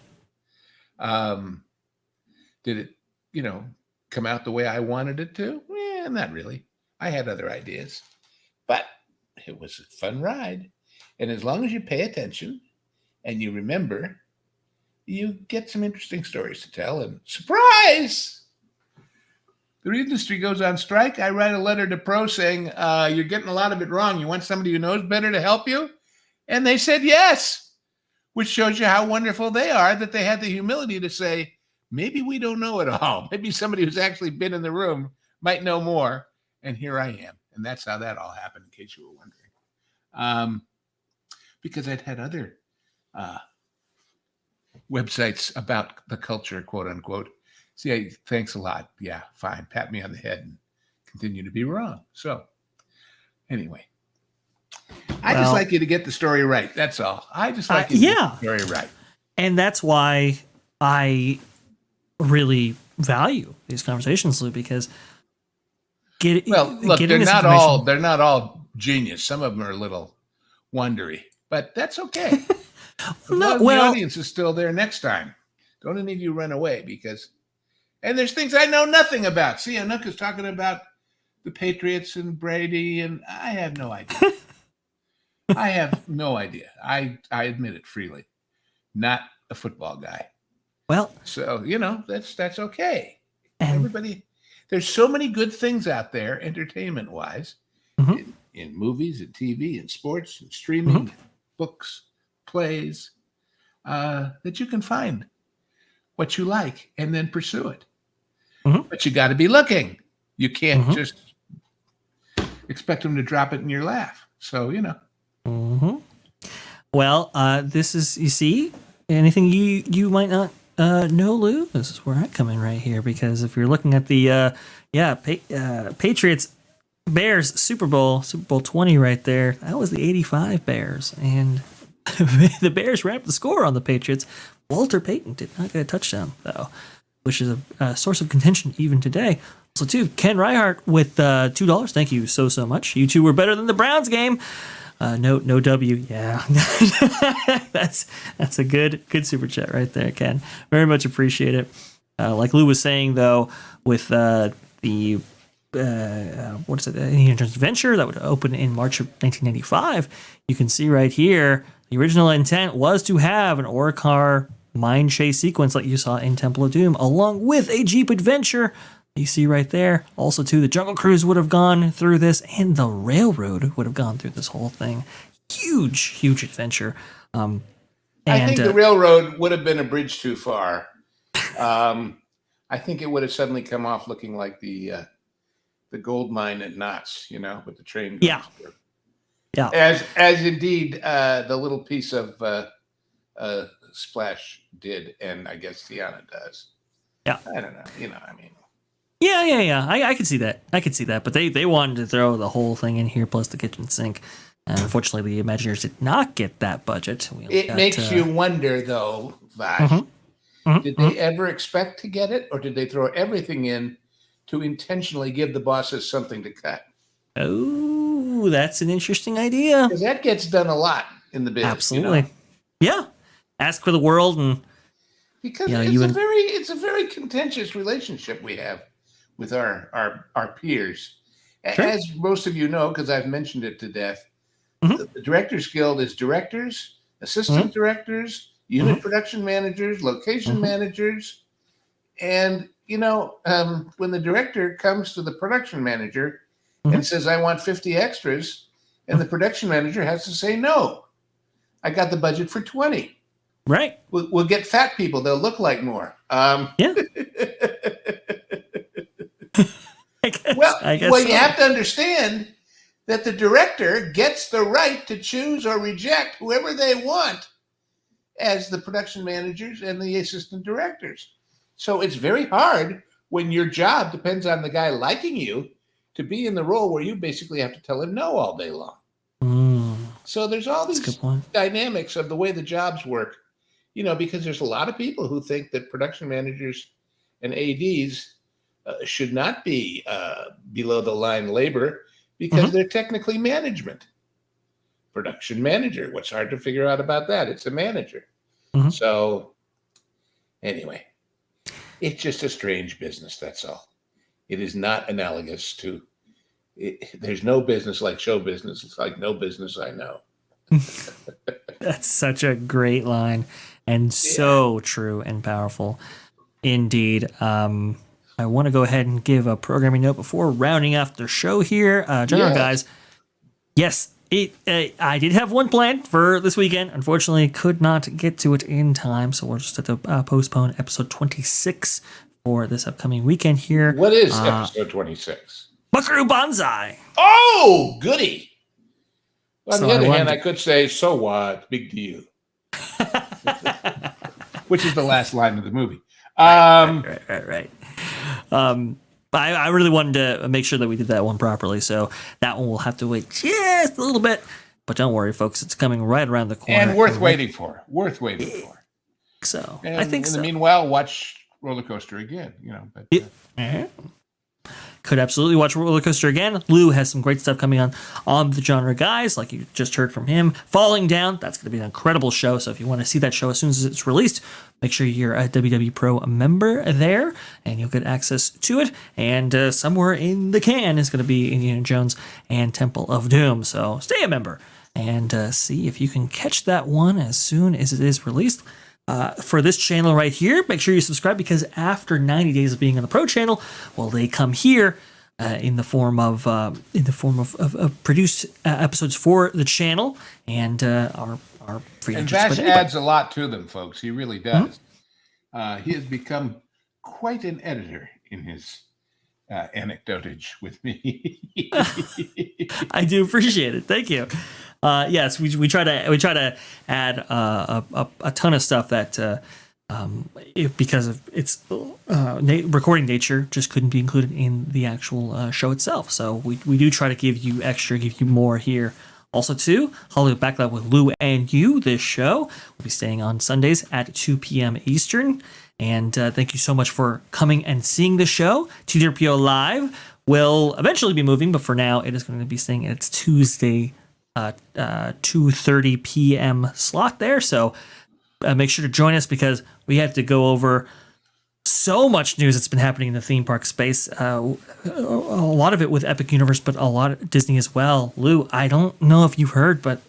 Did it, come out the way I wanted it to? Yeah, not really. I had other ideas, but it was a fun ride. And as long as you pay attention and you remember, you get some interesting stories to tell. And surprise! The industry goes on strike. I write a letter to Pro saying, you're getting a lot of it wrong. You want somebody who knows better to help you? And they said yes, which shows you how wonderful they are that they had the humility to say, maybe we don't know it all. Maybe somebody who's actually been in the room might know more. And here I am. And that's how that all happened, in case you were wondering. Because I'd had other websites about the culture, quote unquote. See, thanks a lot. Yeah, fine. Pat me on the head and continue to be wrong. So anyway, I just like you to get the story right. That's all. I just like you to get the story right. And that's why I really value these conversations, Lou, because they're not all genius. Some of them are a little wondery, but that's okay. The audience is still there next time. Don't any of you run away and there's things I know nothing about. See, Anouk is talking about the Patriots and Brady, and I have no idea. I have no idea. I admit it freely. Not a football guy. Well, so that's okay. Everybody, there's so many good things out there, entertainment-wise, in movies and TV and sports and streaming, books, plays, that you can find what you like and then pursue it. But you got to be looking. You can't just expect them to drop it in your lap. So, Well, this is, you see, anything you might not know, Lou, this is where I come in right here, because if you're looking at the Patriots Bears Super Bowl 20 right there, that was the 85 Bears, and the Bears ramped the score on the Patriots. Walter Payton did not get a touchdown, though, which is a source of contention even today. Also, too, Ken Reihart with $2. Thank you so much. You two were better than the Browns game. No W. Yeah, that's a good super chat right there, Ken. Very much appreciate it. Like Lou was saying, though, with the Indiana Jones Adventure that would open in March of 1995, you can see right here the original intent was to have an Orcar mine chase sequence like you saw in Temple of Doom, along with a Jeep adventure. You see right there. Also, too, the Jungle Cruise would have gone through this, and the Railroad would have gone through this whole thing. Huge adventure. I think the Railroad would have been a bridge too far. I think it would have suddenly come off looking like the gold mine at Knott's, with the train. Yeah. As indeed the little piece of Splash did, and I guess Tiana does. Yeah. I don't know. Yeah. I could see that. But they wanted to throw the whole thing in here plus the kitchen sink. And unfortunately, the Imagineers did not get that budget. It makes you wonder, though, Vash. Did they ever expect to get it, or did they throw everything in to intentionally give the bosses something to cut? Oh, that's an interesting idea. Because that gets done a lot in the business. Absolutely. Yeah. Ask for the world, and because it's a very contentious relationship we have with our peers. Sure. As most of you know, because I've mentioned it to death, the Directors Guild is directors, assistant directors, unit production managers, location managers. And, when the director comes to the production manager and says, I want 50 extras, and the production manager has to say, no, I got the budget for 20. Right. We'll get fat people. They'll look like more. Yeah. I guess you have to understand that the director gets the right to choose or reject whoever they want as the production managers and the assistant directors. So it's very hard when your job depends on the guy liking you to be in the role where you basically have to tell him no all day long. So there's all these dynamics of the way the jobs work. Because there's a lot of people who think that production managers and ADs should not be below the line labor because they're technically management. Production manager, what's hard to figure out about that? It's a manager. So anyway, it's just a strange business, that's all. It is not analogous to, there's no business like show business. It's like no business I know. That's such a great line. And so true and powerful indeed. I want to go ahead and give a programming note before rounding off the show here. Guys, yes, I did have one planned for this weekend. Unfortunately, could not get to it in time, so we'll just have to postpone episode 26 for this upcoming weekend here. What is episode 26? Buckaroo Banzai. Oh, goody. On So the other hand, I could say, so what? Big deal. Which is the last line of the movie. Right. I really wanted to make sure that we did that one properly, so that one will have to wait just a little bit. But don't worry, folks, it's coming right around the corner. And worth waiting for. So And I think in so. the meanwhile, watch Roller Coaster again. But, Could absolutely watch Roller Coaster again. Lou has some great stuff coming on the genre guys, like you just heard from him. Falling Down, that's going to be an incredible show. So if you want to see that show as soon as it's released, make sure you're a WW Pro member there, and you'll get access to it. And somewhere in the can is going to be Indiana Jones and Temple of Doom. So stay a member and see if you can catch that one as soon as it is released. For this channel right here, make sure you subscribe, because after 90 days of being on the Pro channel, well, they come here in the form of produced episodes for the channel and our free. And Vash adds a lot to them, folks. He really does. He has become quite an editor in his anecdotage with me. I do appreciate it. Thank you. Yes, we try to add a ton of stuff that because of its recording nature just couldn't be included in the actual show itself. So we do try to give you more here. Also, too, Hollywood Backlot with Lou and you. This show will be staying on Sundays at 2 p.m. Eastern. And thank you so much for coming and seeing the show. T3PO Live will eventually be moving, but for now, it is going to be staying in its Tuesday 2:30 p.m. slot there. So make sure to join us, because we have to go over so much news that's been happening in the theme park space. A lot of it with Epic Universe, but a lot of Disney as well. Lou, I don't know if you've heard, but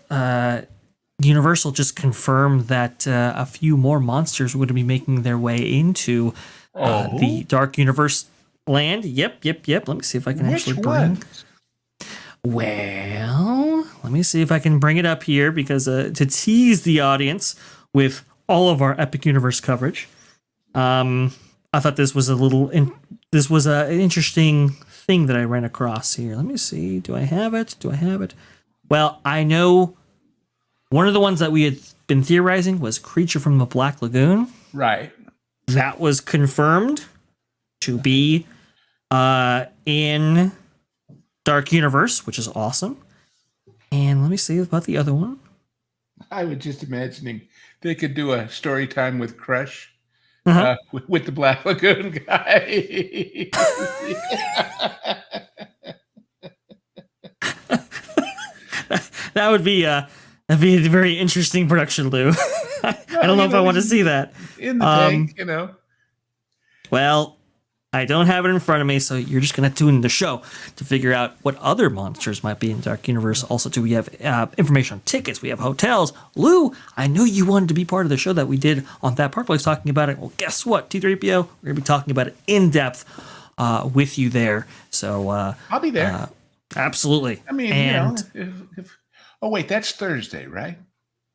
Universal just confirmed that a few more monsters are going to be making their way into the Dark Universe land. Yep. Let me see if I can actually bring. Well, let me see if I can bring it up here, because to tease the audience with all of our Epic Universe coverage, I thought this was an interesting thing that I ran across here. Let me see. Do I have it? Well, I know one of the ones that we had been theorizing was Creature from the Black Lagoon. Right. That was confirmed to be in Dark Universe, which is awesome. And let me see about the other one. I was just imagining they could do a story time with Crush with the Black Lagoon guy. That would be that'd be a very interesting production, Lou. I don't know if I want to see that in the tank, Well, I don't have it in front of me, so you're just going to tune in the show to figure out what other monsters might be in Dark Universe. Also, too, we have information on tickets. We have hotels. Lou, I know you wanted to be part of the show that we did on That Park Place talking about it. Well, guess what, T3PO? We're going to be talking about it in depth with you there. So I'll be there. Absolutely. I mean, oh, wait, that's Thursday, right?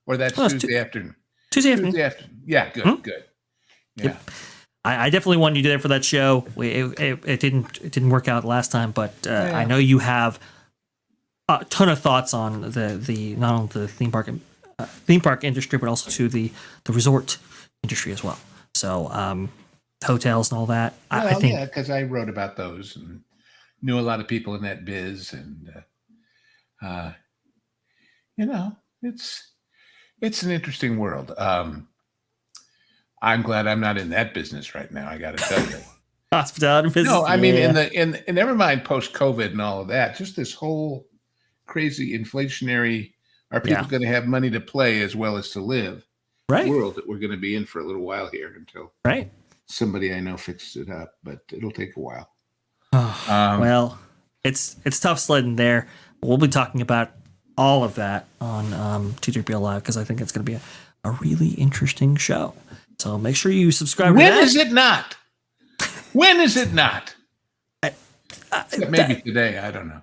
Or that's Tuesday afternoon? Tuesday afternoon. Yeah, good. Yeah. Yep. I definitely wanted you there for that show. It didn't work out last time, but I know you have a ton of thoughts on the not only the theme park industry, but also to the resort industry as well. So hotels and all that. Well, I think because I wrote about those and knew a lot of people in that biz, and it's an interesting world. I'm glad I'm not in that business right now. I got to tell you, hospitality business. No, I mean in never mind post COVID and all of that. Just this whole crazy inflationary. Are people going to have money to play as well as to live? Right. World that we're going to be in for a little while here until somebody I know fixes it up, but it'll take a while. Well, it's tough sledding there. We'll be talking about all of that on T3PO Live, because I think it's going to be a really interesting show. So make sure you subscribe. When is it not? When is it not? Maybe today. I don't know.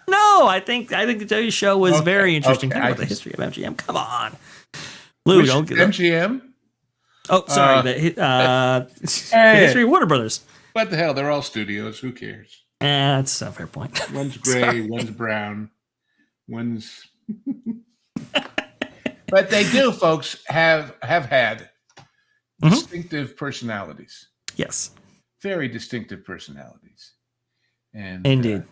No, I think today's show was very interesting. Talk about the history of MGM. Come on, Lou. Don't get MGM. Oh, sorry. The history of Warner Brothers. What the hell? They're all studios. Who cares? That's a fair point. One's gray, one's brown, one's. But they do, folks, have had distinctive personalities. Yes. Very distinctive personalities. And indeed.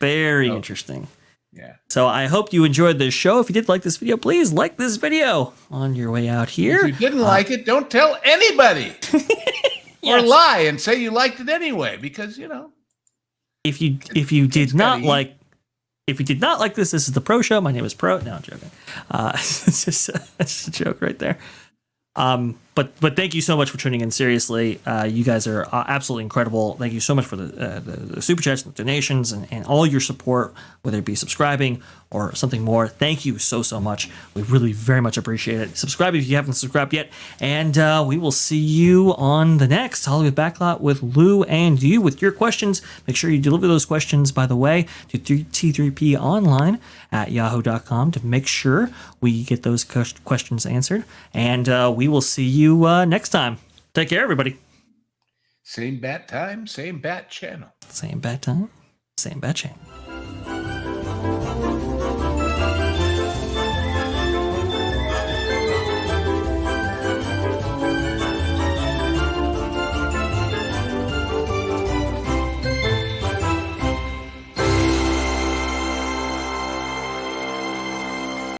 Very interesting. Yeah. So I hope you enjoyed this show. If you did like this video, please like this video on your way out here. If you didn't like it, don't tell anybody. Or lie and say you liked it anyway, because if you did not like this, this is the Pro Show. My name is Pro. No, I'm joking. It's just a joke right there. But thank you so much for tuning in. Seriously, you guys are absolutely incredible. Thank you so much for the super chats, and the donations, and all your support, whether it be subscribing or something more. Thank you so much. We really very much appreciate it. Subscribe if you haven't subscribed yet, and we will see you on the next Hollywood Backlot with Lou and you with your questions. Make sure you deliver those questions, by the way, to T3P online at yahoo.com to make sure we get those questions answered. And we will see you next time. Take care, everybody. Same bat time, same bat channel. Same bat time, same bat channel.